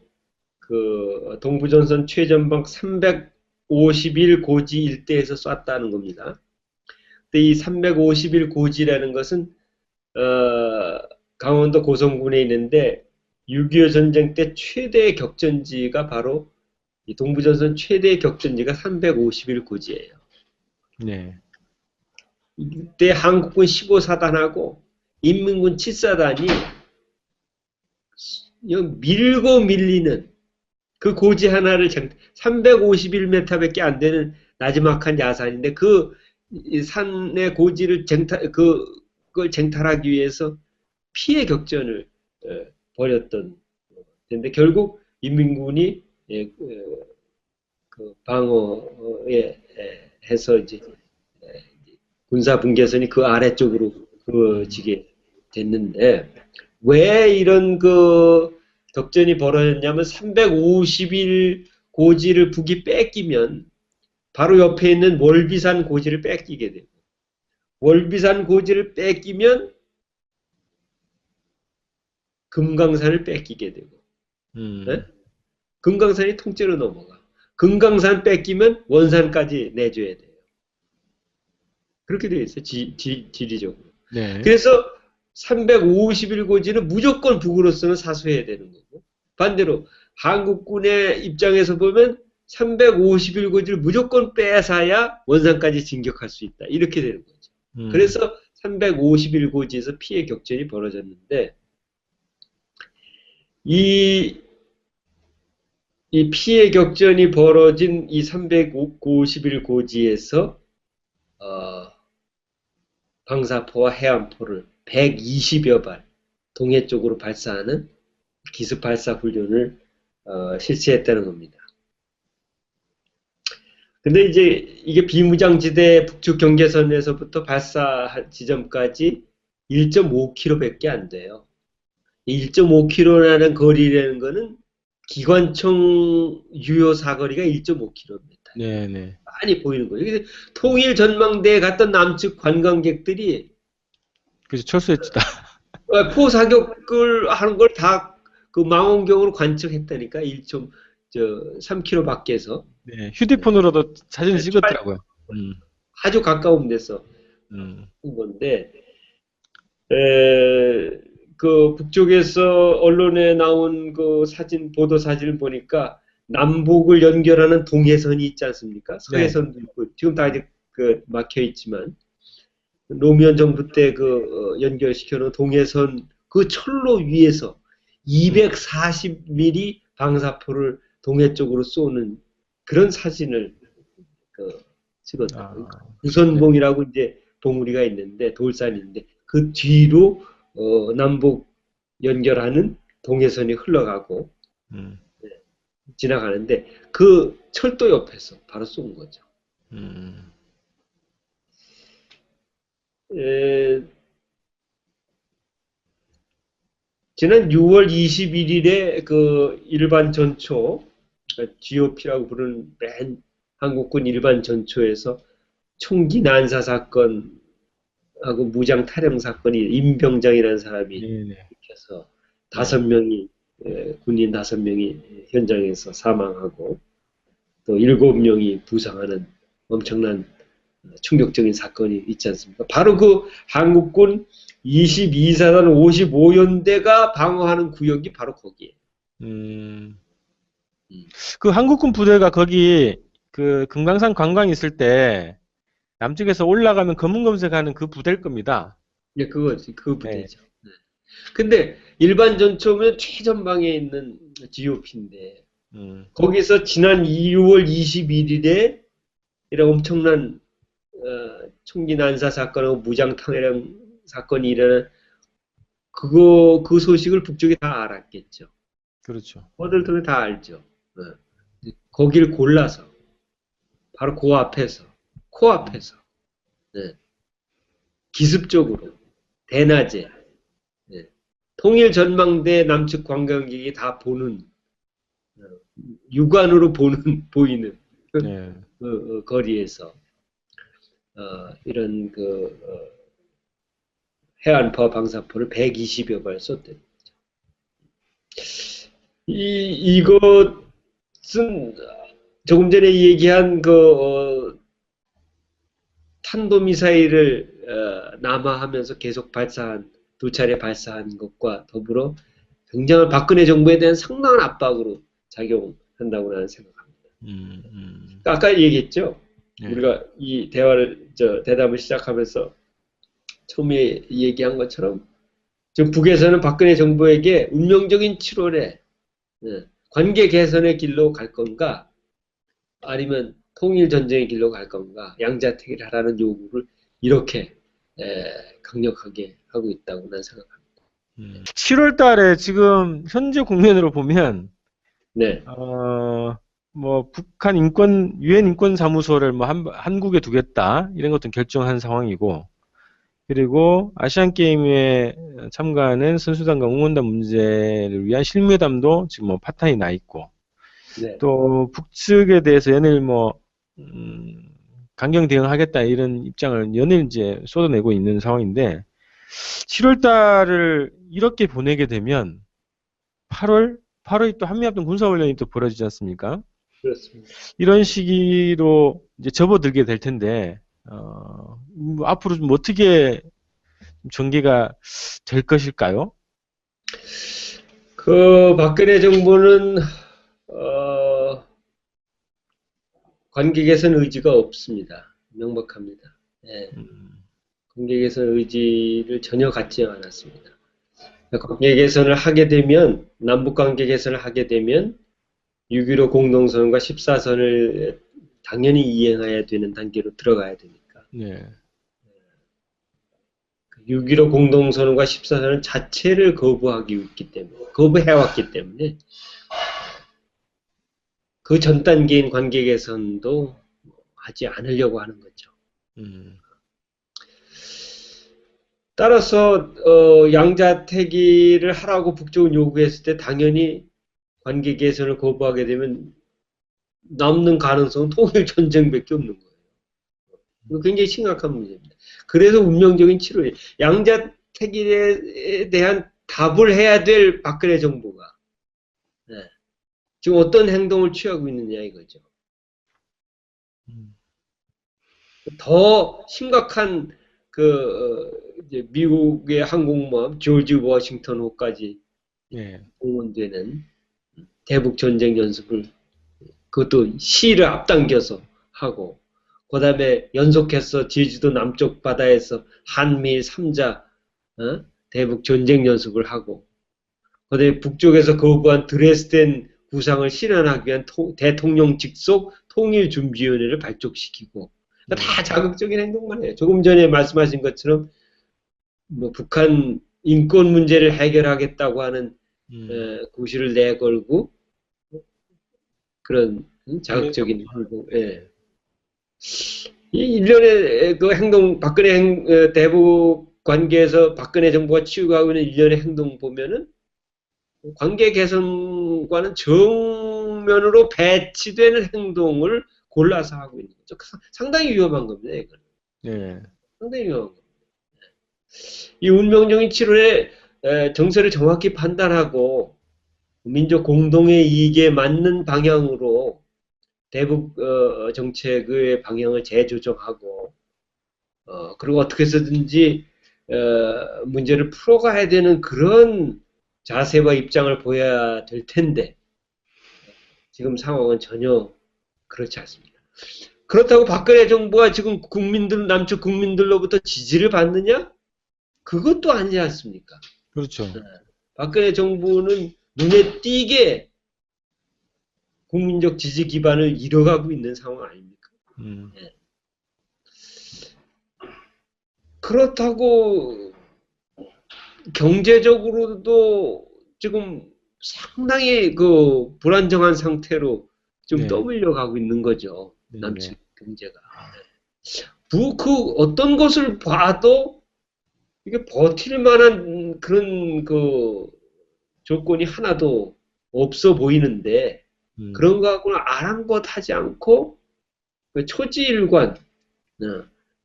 그 동부전선 최전방 351 고지 일대에서 쐈다는 겁니다. 근데 이 351 고지라는 것은 강원도 고성군에 있는데 6.25 전쟁 때 최대의 격전지가 바로 이 동부전선 최대의 격전지가 351 고지예요. 네. 이때 한국군 15사단하고 인민군 7사단이 밀고 밀리는 그 고지 하나를 351m밖에 안 되는 나지막한 야산인데, 그 산의 고지를 그걸 쟁탈하기 위해서 피해 격전을 벌였던 텐데, 결국 인민군이 그 방어에 해서 이제 군사 분계선이 그 아래쪽으로 그어지게 됐는데, 왜 이런 그 격전이 벌어졌냐면 351 고지를 북이 뺏기면 바로 옆에 있는 월비산 고지를 뺏기게 되고, 월비산 고지를 뺏기면 금강산을 뺏기게 되고, 네? 금강산이 통째로 넘어가. 금강산 뺏기면 원산까지 내줘야 돼요. 그렇게 되어 있어요, 지리적으로. 네. 그래서 351 고지는 무조건 북으로서는 사수해야 되는 거고, 반대로 한국군의 입장에서 보면 351 고지를 무조건 뺏어야 원산까지 진격할 수 있다, 이렇게 되는 거죠. 그래서 351 고지에서 피해 격전이 벌어졌는데, 이 이 피해 격전이 벌어진 이 351 고지에서 방사포와 해안포를 120여 발 동해 쪽으로 발사하는 기습 발사 훈련을 실시했다는 겁니다. 근데 이제 이게 비무장지대 북측 경계선에서부터 발사 지점까지 1.5km밖에 안 돼요. 1.5km라는 거리라는 거는 기관총 유효 사거리가 1.5km입니다. 네네. 많이 보이는 거예요. 통일 전망대에 갔던 남측 관광객들이 그래서 철수했지 다. 포 사격을 하는 걸 다 그 망원경으로 관측했다니까 1.3km 밖에서 네, 휴대폰으로도 사진을 네, 찍었더라고요. 아주 가까운 데서 음, 한 건데 그 북쪽에서 언론에 나온 그 사진 보도 사진을 보니까 남북을 연결하는 동해선이 있지 않습니까? 네. 서해선도 있고 지금 다 이제 그 막혀 있지만 노무현 정부 때 그 연결시켜 놓은 동해선 그 철로 위에서 240mm 방사포를 동해 쪽으로 쏘는 그런 사진을 찍었다. 아, 네. 우선봉이라고 이제 봉우리가 있는데 돌산인데 그 뒤로 남북 연결하는 동해선이 흘러가고 음, 지나가는데 그 철도 옆에서 바로 쏜 거죠. 음, 에, 지난 6월 21일에 그 일반 전초, GOP라고 부르는 맨 한국군 일반 전초에서 총기 난사 사건하고 무장 탈영 사건이 임병장이라는 사람이 네네. 일으켜서 네. 5명이 군인 5명이 현장에서 사망하고 또 7명이 부상하는 엄청난 충격적인 사건이 있지 않습니까? 바로 그 한국군 22사단 55연대가 방어하는 구역이 바로 거기에요. 음, 그 한국군 부대가 거기 그 금강산 관광 있을 때 남쪽에서 올라가면 검은 검색하는 그 부대일 겁니다. 네, 그거지, 그 네. 부대죠. 네. 근데 일반 전초면 최전방에 있는 GOP인데 거기서 지난 6월 21일에 이런 엄청난 총기 난사 사건하고 무장 탈영 사건이 일어난 그 소식을 북쪽이 다 알았겠죠. 그렇죠. 어들들은 다 알죠. 거길 골라서 바로 그 앞에서 코앞에서 네. 기습적으로 대낮에 네. 통일 전망대 남측 관광객이 다 보는 육안으로 보이는 네. 거리에서 이런 해안파 방사포를 120여 발 쏟대. 이것은 조금 전에 얘기한 탄도미사일을 남하하면서 계속 두 차례 발사한 것과 더불어 굉장한 박근혜 정부에 대한 상당한 압박으로 작용한다고 나는 생각합니다. 그러니까 아까 얘기했죠. 네. 우리가 이 대담을 시작하면서 처음에 얘기한 것처럼 지금 북에서는 박근혜 정부에게 운명적인 7월에 관계 개선의 길로 갈 건가 아니면 통일 전쟁의 길로 갈 건가 양자택일 하라는 요구를 이렇게 강력하게 하고 있다고 난 생각합니다. 7월 달에 지금 현재 국면으로 보면 네. 뭐 북한 유엔 인권 사무소를 뭐 한국에 두겠다 이런 것도 결정한 상황이고 그리고 아시안 게임에 참가하는 선수단과 응원단 문제를 위한 실무회담도 지금 뭐 파탄이 나 있고 네. 또 북측에 대해서 연일 강경 대응하겠다 이런 입장을 연일 이제 쏟아내고 있는 상황인데 7월 달을 이렇게 보내게 되면 8월에 또 한미합동 군사훈련이 또 벌어지지 않습니까? 그렇습니다. 이런 시기로 이제 접어들게 될 텐데 앞으로 좀 어떻게 전개가 될 것일까요? 박근혜 정부는 관계 개선 의지가 없습니다. 명백합니다. 네. 관계 개선 의지를 전혀 갖지 않았습니다. 관계 개선을 하게 되면 남북 관계 개선을 하게 되면 6.15 공동선언과 14선을 당연히 이행해야 되는 단계로 들어가야 되니까. 네. 6.15 공동선언과 14선은 자체를 거부해왔기 때문에 그 전 단계인 관계 개선도 하지 않으려고 하는 거죠. 따라서 양자택일을 하라고 북쪽은 요구했을 때 당연히 관계 개선을 거부하게 되면 남는 가능성은 통일 전쟁밖에 없는 거예요. 이거 굉장히 심각한 문제입니다. 그래서 운명적인 치료예요. 양자택일에 대한 답을 해야 될 박근혜 정부가 지금 어떤 행동을 취하고 있느냐 이거죠. 더 심각한 이제 미국의 항공모함 조지 워싱턴호까지 동원되는 대북 전쟁 연습을 그것도 시를 앞당겨서 하고 그다음에 연속해서 제주도 남쪽 바다에서 한미 3자 대북 전쟁 연습을 하고 그다음에 북쪽에서 거부한 드레스덴 구상을 실현하기 위한 대통령 직속 통일준비위원회를 발족시키고 다 자극적인 행동만 해요. 조금 전에 말씀하신 것처럼 뭐 북한 인권 문제를 해결하겠다고 하는 고시를 내걸고 그런 자극적인 행동. 예. 이 일련의 그 행동, 박근혜 대북 관계에서 박근혜 정부가 취하고 있는 일련의 행동 보면은 관계 개선과는 정면으로 배치되는 행동을 골라서 하고 있는 거죠. 상당히 위험한 겁니다, 이거는. 네. 상당히 위험한 겁니다. 이 운명적인 치료의 정세를 정확히 판단하고 민족 공동의 이익에 맞는 방향으로 대북 정책의 방향을 재조정하고 그리고 어떻게 해서든지 문제를 풀어가야 되는 그런 자세와 입장을 보여야 될 텐데 지금 상황은 전혀 그렇지 않습니다. 그렇다고 박근혜 정부가 지금 남쪽 국민들로부터 지지를 받느냐? 그것도 아니지 않습니까? 그렇죠. 박근혜 정부는 눈에 띄게 국민적 지지 기반을 잃어가고 있는 상황 아닙니까? 네. 그렇다고 경제적으로도 지금 상당히 그 불안정한 상태로 좀 떠밀려 가고 있는 거죠. 남측 경제가. 그 어떤 것을 봐도 이게 버틸 만한 그런 그 조건이 하나도 없어 보이는데 그런 거하고는 아랑곳하지 않고 그 초지일관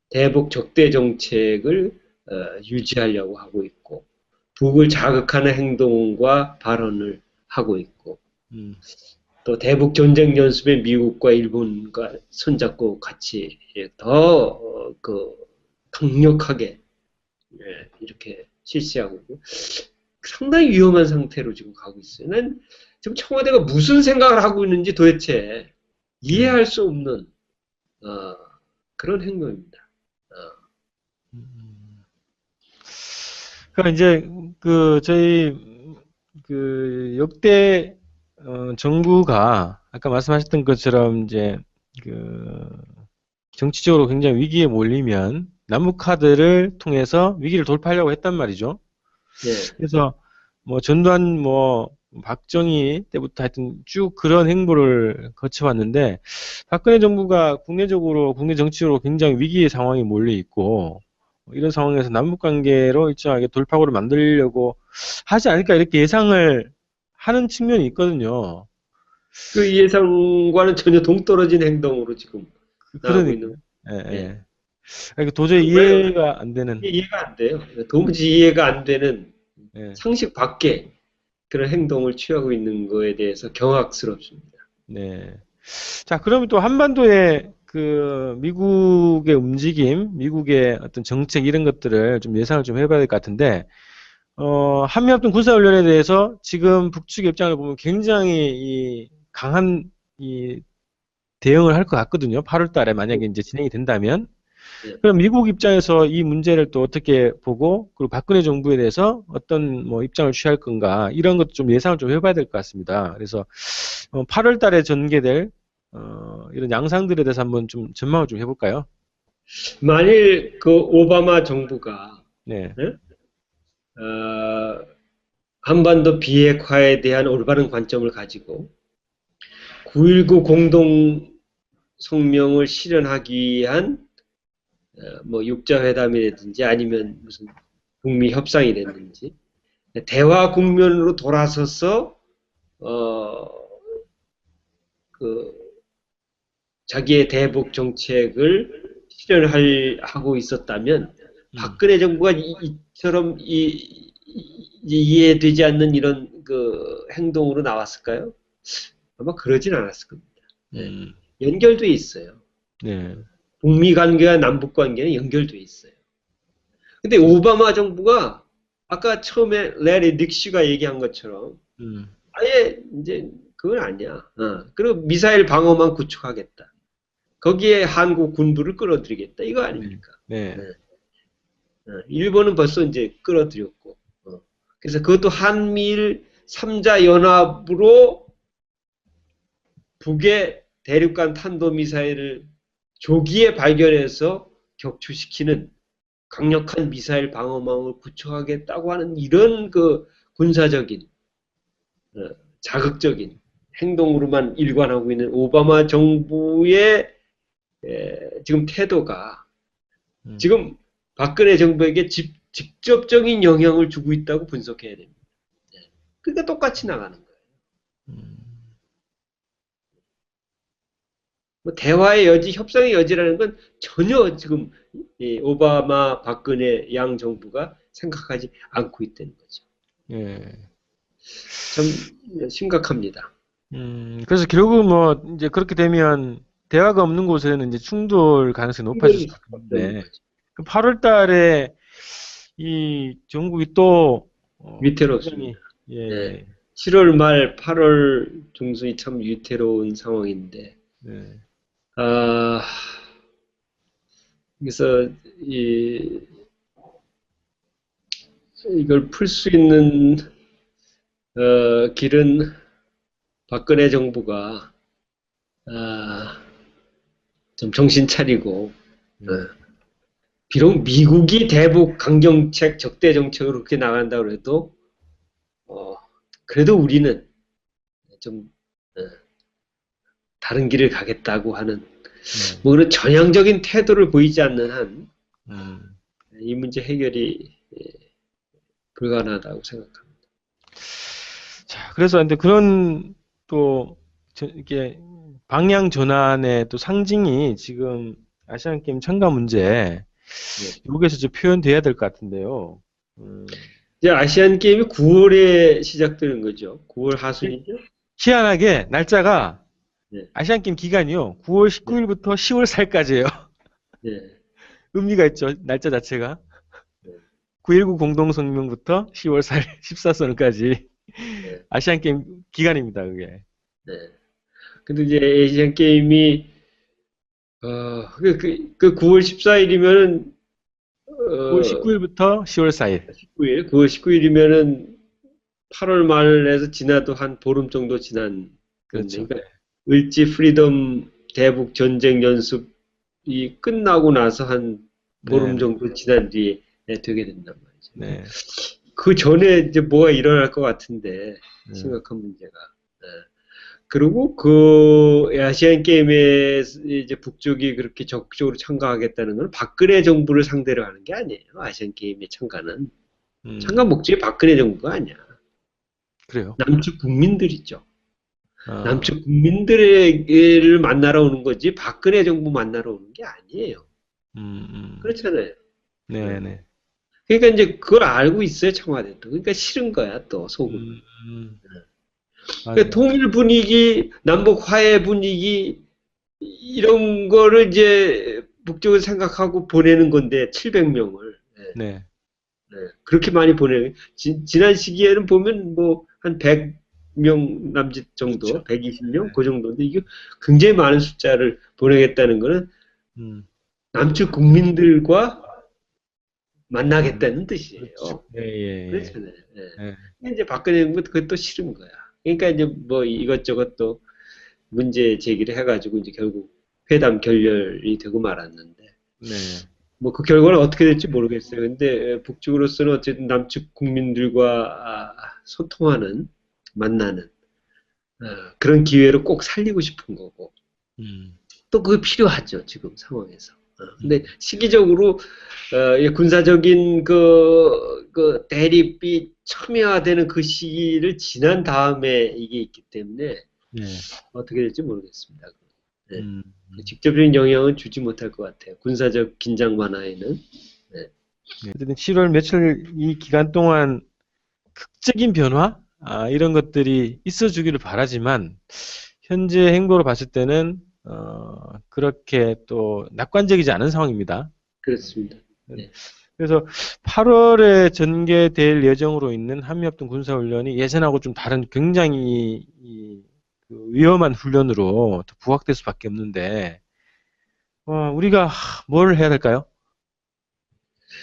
대북 적대 정책을 유지하려고 하고 있고 북을 자극하는 행동과 발언을 하고 있고 또 대북 전쟁 연습에 미국과 일본과 손잡고 같이 더 그 강력하게 이렇게 실시하고 있고 상당히 위험한 상태로 지금 가고 있어요. 난 지금 청와대가 무슨 생각을 하고 있는지 도대체 이해할 수 없는 그런 행동입니다. 그러니까 이제 저희 역대 정부가 아까 말씀하셨던 것처럼 이제 정치적으로 굉장히 위기에 몰리면 남북 카드를 통해서 위기를 돌파하려고 했단 말이죠. 네. 그래서 뭐 전두환 박정희 때부터 하여튼 쭉 그런 행보를 거쳐왔는데 박근혜 정부가 국내 정치적으로 굉장히 위기의 상황에 몰려 있고 이런 상황에서 남북 관계로 일정하게 돌파구를 만들려고 하지 않을까 이렇게 예상을 하는 측면이 있거든요. 그 예상과는 전혀 동떨어진 행동으로 지금 나오고 있는. 예. 그러니까 도저히 이해가 안 되는. 이해가 안 돼요. 도무지 이해가 안 되는 상식 밖의 그런 행동을 취하고 있는 거에 대해서 경악스럽습니다. 네. 자, 그러면 또 한반도의 미국의 움직임, 미국의 어떤 정책 이런 것들을 좀 예상을 좀 해봐야 될 것 같은데, 한미합동 군사훈련에 대해서 지금 북측의 입장을 보면 굉장히 강한 대응을 할 것 같거든요. 8월 달에 만약에 이제 진행이 된다면. 예. 그럼 미국 입장에서 이 문제를 또 어떻게 보고, 그리고 박근혜 정부에 대해서 어떤 뭐 입장을 취할 건가, 이런 것도 좀 예상을 좀 해봐야 될 것 같습니다. 그래서 8월 달에 전개될 이런 양상들에 대해서 한번 좀 전망을 좀 해볼까요? 만일 그 오바마 정부가 네. 예? 어, 한반도 비핵화에 대한 올바른 관점을 가지고 9.19 공동 성명을 실현하기 위한 뭐 육자회담이라든지 아니면 무슨 북미 협상이라든지 대화 국면으로 돌아서서 그 자기의 대북 정책을 실현하고 있었다면 음, 박근혜 정부가 이처럼 이해되지 않는 이런 그 행동으로 나왔을까요? 아마 그러진 않았을 겁니다. 네. 음, 연결돼 있어요. 네. 북미 관계와 남북 관계는 연결돼 있어요. 근데 오바마 정부가 아까 처음에 레리 닉시가 얘기한 것처럼 음, 아예 이제 그건 아니야. 그리고 미사일 방어만 구축하겠다. 거기에 한국 군부를 끌어들이겠다. 이거 네. 아닙니까? 네. 네. 일본은 벌써 이제 끌어들였고. 그래서 그것도 한미일 3자 연합으로 북의 대륙간 탄도미사일을 조기에 발견해서 격추시키는 강력한 미사일 방어망을 구축하겠다고 하는 이런 그 군사적인 어, 자극적인 행동으로만 일관하고 있는 오바마 정부의 지금 태도가 음, 지금 박근혜 정부에게 직접적인 영향을 주고 있다고 분석해야 됩니다. 그러니까 똑같이 나가는 거예요. 음, 뭐 대화의 여지, 협상의 여지라는 건 전혀 지금 오바마, 박근혜 양 정부가 생각하지 않고 있다는 거죠. 예. 참 심각합니다. 그래서 결국은 뭐, 이제 그렇게 되면 대화가 없는 곳에는 이제 충돌 가능성이 높아질 충돌일 수밖에 수밖에 없는 없는데, 거죠. 8월 달에 이 정국이 또, 굉장히, 위태롭습니다. 네. 예, 7월 말 8월 중순이 참 위태로운 상황인데, 네, 아, 그래서 이걸 풀 수 있는 길은 박근혜 정부가 아, 좀 정신 차리고 어, 네, 비록 미국이 대북 강경책 적대 정책으로 그렇게 나간다 그래도 어, 그래도 우리는 좀 어, 다른 길을 가겠다고 하는 네, 뭐 그런 전향적인 태도를 보이지 않는 한 음. 이 문제 해결이 불가능하다고 생각합니다. 자, 그래서 근데 그런 또, 이렇게 방향 전환의 또 상징이 지금 아시안 게임 참가 문제, 네. 여기에서 좀 표현돼야 될 것 같은데요. 음, 이제 아시안 게임이 9월에 시작되는 거죠. 9월 하순이죠. 희한하게 날짜가 네, 아시안 게임 기간이요. 9월 네, 19일부터 10월 4일까지예요. 네, 의미가 있죠. 날짜 자체가. 네, 9.19 공동성명부터 10월 4일 14선까지 네, 아시안 게임 기간입니다. 그게. 네. 근데 이제 아시안 게임이 9월 14일이면은 9월 어, 19일부터 10월 4일. 19일, 9월 19일이면은 8월 말에서 지나도 한 보름 정도 지난 건데, 그렇죠. 그러니까 을지 프리덤 대북 전쟁 연습이 끝나고 나서 한 네, 보름 네, 정도 지난 뒤에 되게 된단 말이죠. 네, 그 전에 이제 뭐가 일어날 것 같은데 네, 심각한 문제가. 예. 그리고 그 아시안 게임에 이제 북쪽이 그렇게 적극적으로 참가하겠다는 건 박근혜 정부를 상대로 하는 게 아니에요. 아시안 게임에 참가는 참가 음, 목적이 박근혜 정부가 아니야. 그래요. 남측 국민들이죠. 아, 남측 국민들을 만나러 오는 거지 박근혜 정부 만나러 오는 게 아니에요. 음, 음, 그렇잖아요. 예. 네, 네, 그러니까 이제 그걸 알고 있어요, 청와대도. 그러니까 싫은 거야, 또 속으로. 음, 음, 그러니까 맞아요. 통일 분위기, 남북 화해 분위기 이런 거를 이제 북쪽을 생각하고 보내는 건데 700명을 네, 그렇게 많이 보내는 지난 시기에는 보면 뭐 한 100명 남짓 그렇죠. 정도, 네, 120명 그 정도인데 이게 굉장히 많은 숫자를 보내겠다는 거는 음, 남측 국민들과 만나겠다는 뜻이에요. 그렇죠. 예, 예, 예. 그렇잖아요. 예. 예. 근데 이제 박근혜 정부 그것도 싫은 거야. 그러니까 이제 뭐 이것저것 또 문제 제기를 해가지고 이제 결국 회담 결렬이 되고 말았는데 네. 뭐 그 결과는 어떻게 될지 모르겠어요. 근데 북측으로서는 어쨌든 남측 국민들과 소통하는 만나는 그런 기회를 꼭 살리고 싶은 거고 음. 또 그게 필요하죠 지금 상황에서. 근데 시기적으로 이 군사적인 그 대립이 첨예화되는 그 시기를 지난 다음에 이게 있기 때문에 네. 어떻게 될지 모르겠습니다. 네. 음. 직접적인 영향은 주지 못할 것 같아요. 군사적 긴장 완화에는. 네. 네. 어쨌든 7월 며칠 이 기간 동안 극적인 변화? 이런 것들이 있어 주기를 바라지만, 현재 행보로 봤을 때는, 그렇게 또 낙관적이지 않은 상황입니다. 그렇습니다. 네. 그래서 8월에 전개될 예정으로 있는 한미합동 군사훈련이 예전하고 좀 다른 굉장히 그 위험한 훈련으로 더 부각될 수밖에 없는데, 우리가 뭘 해야 될까요?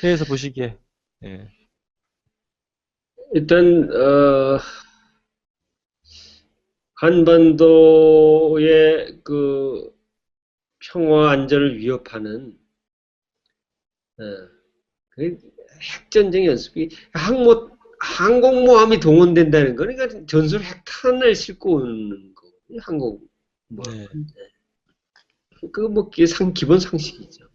해외에서 보시기에. 예. 일단 한반도의 그 평화 안전을 위협하는 어, 그 핵전쟁 연습이 항공모함이 동원된다는 거 그러니까 전술 핵탄을 싣고 오는 거 항공모함. 네. 그거 뭐 기본 상식이죠.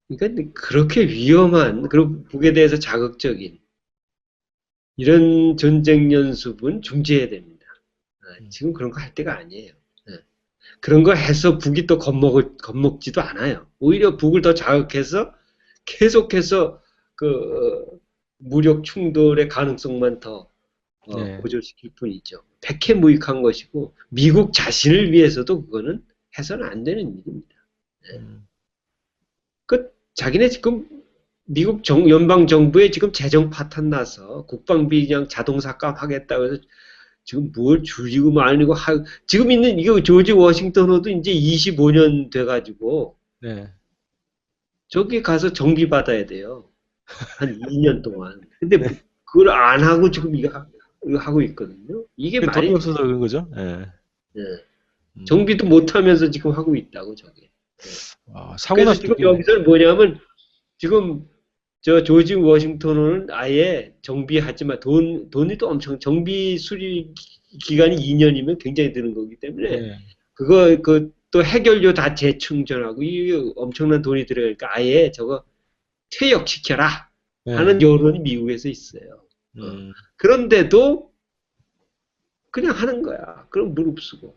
그러니까 그렇게 위험한 그리고 북에 대해서 자극적인 이런 전쟁 연습은 중지해야 됩니다. 지금 그런 거 할 때가 아니에요. 그런 거 해서 북이 또 겁먹지도 않아요. 오히려 북을 더 자극해서 계속해서 그 무력 충돌의 가능성만 더 네. 고조시킬 뿐이죠. 백해무익한 것이고 미국 자신을 위해서도 그거는 해서는 안 되는 일입니다. 자기네 지금 미국 연방 정부에 지금 재정 파탄 나서 국방비 그냥 자동 삭감하겠다고 해서 지금 뭘 줄이고 말리고 지금 있는 이거 조지 워싱턴호도 이제 25년 돼가지고 네. 저기 가서 정비 받아야 돼요. 한 2년 동안. 근데 네. 그걸 안 하고 지금 이거 하고 있거든요. 이게 돈이 말이 없어서 그런 거죠. 예. 정비도 못 하면서 지금 하고 있다고 저게. 사고 그래서 나서 지금 웃기네. 여기서는 뭐냐면 지금 저 조지 워싱턴은 아예 정비하지만 돈이 또 엄청 정비 수리 기간이 2년이면 굉장히 드는 거기 때문에 네. 그거 또 해결료 다 재충전하고 이 엄청난 돈이 들어가니까 아예 저거 퇴역시켜라 하는 네. 여론이 미국에서 있어요. 그런데도 그냥 하는 거야. 그럼 무릅쓰고.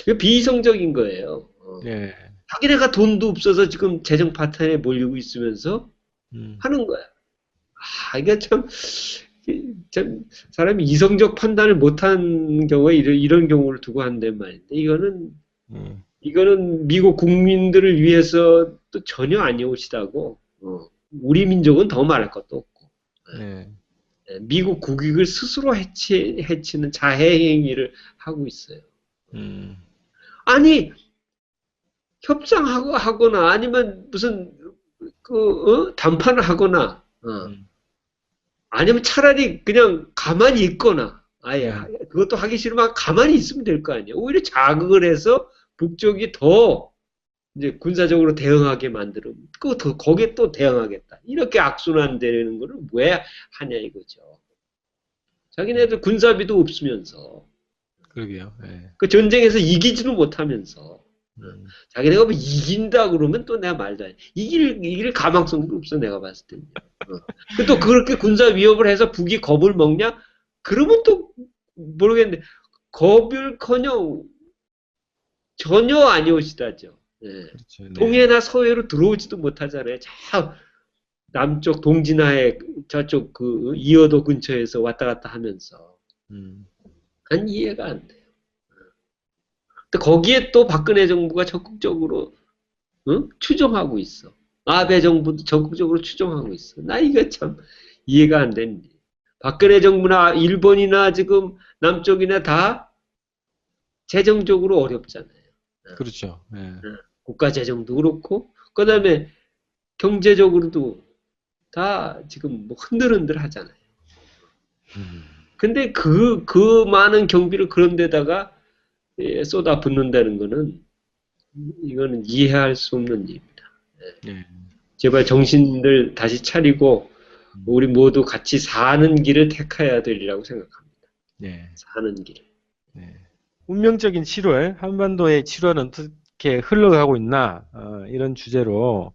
이거 비이성적인 거예요. 네. 자기네가 돈도 없어서 지금 재정 파탄에 몰리고 있으면서 하는 거야. 이게 참 사람이 이성적 판단을 못한 경우에 이런 경우를 두고 한단 말인데 이거는 미국 국민들을 위해서 또 전혀 아니오시다고. 우리 민족은 더 말할 것도 없고. 네. 미국 국익을 스스로 해치는 자해 행위를 하고 있어요. 아니 협상하거나 아니면 무슨 담판을 하거나 아니면 차라리 그냥 가만히 있거나 아예 그것도 하기 싫으면 가만히 있으면 될 거 아니에요. 오히려 자극을 해서 북쪽이 더 이제 군사적으로 대응하게 만들면 거기에 또 대응하겠다. 이렇게 악순환되는 거를 왜 하냐 이거죠. 자기네들 군사비도 없으면서 그러게요. 네. 그 전쟁에서 이기지도 못하면서 자기네가 뭐 이긴다 그러면 또 내가 말도 안 해. 이길 가망성도 없어 내가 봤을 때는. 또 그렇게 군사 위협을 해서 북이 겁을 먹냐? 그러면 또 모르겠는데 겁을커녕 전혀 아니오시다죠. 네. 그렇죠. 네. 동해나 서해로 들어오지도 못하잖아요. 자 남쪽 동진하에 저쪽 그 이어도 근처에서 왔다 갔다 하면서 난 이해가 안 돼요. 근데 거기에 또 박근혜 정부가 적극적으로 추종하고 있어. 아베 정부도 적극적으로 추종하고 있어. 나 이거 참 이해가 안 되는데. 박근혜 정부나 일본이나 지금 남쪽이나 다 재정적으로 어렵잖아요. 그렇죠. 네. 국가 재정도 그렇고, 그 다음에 경제적으로도 다 지금 뭐 흔들흔들 하잖아요. 음, 근데 그 많은 경비를 그런 데다가 쏟아붓는다는 거는, 이거는 이해할 수 없는 일입니다. 네. 제발 정신들 다시 차리고, 음, 우리 모두 같이 사는 길을 택해야 되리라고 생각합니다. 네. 사는 길. 네. 운명적인 7월, 한반도의 7월은 어떻게 흘러가고 있나, 이런 주제로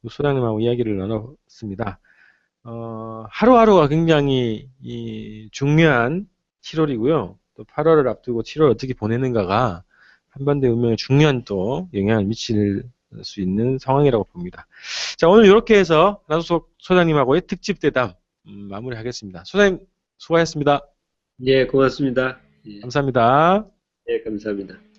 소장님하고 이야기를 나눴습니다. 하루하루가 굉장히 중요한 7월이고요. 또 8월을 앞두고 7월 어떻게 보내는가가 한반도의 운명에 중요한 또 영향을 미칠 수 있는 상황이라고 봅니다. 자, 오늘 이렇게 해서 나수석 소장님하고의 특집 대담 마무리하겠습니다. 소장님 수고하셨습니다. 예, 고맙습니다. 예, 감사합니다. 예, 감사합니다.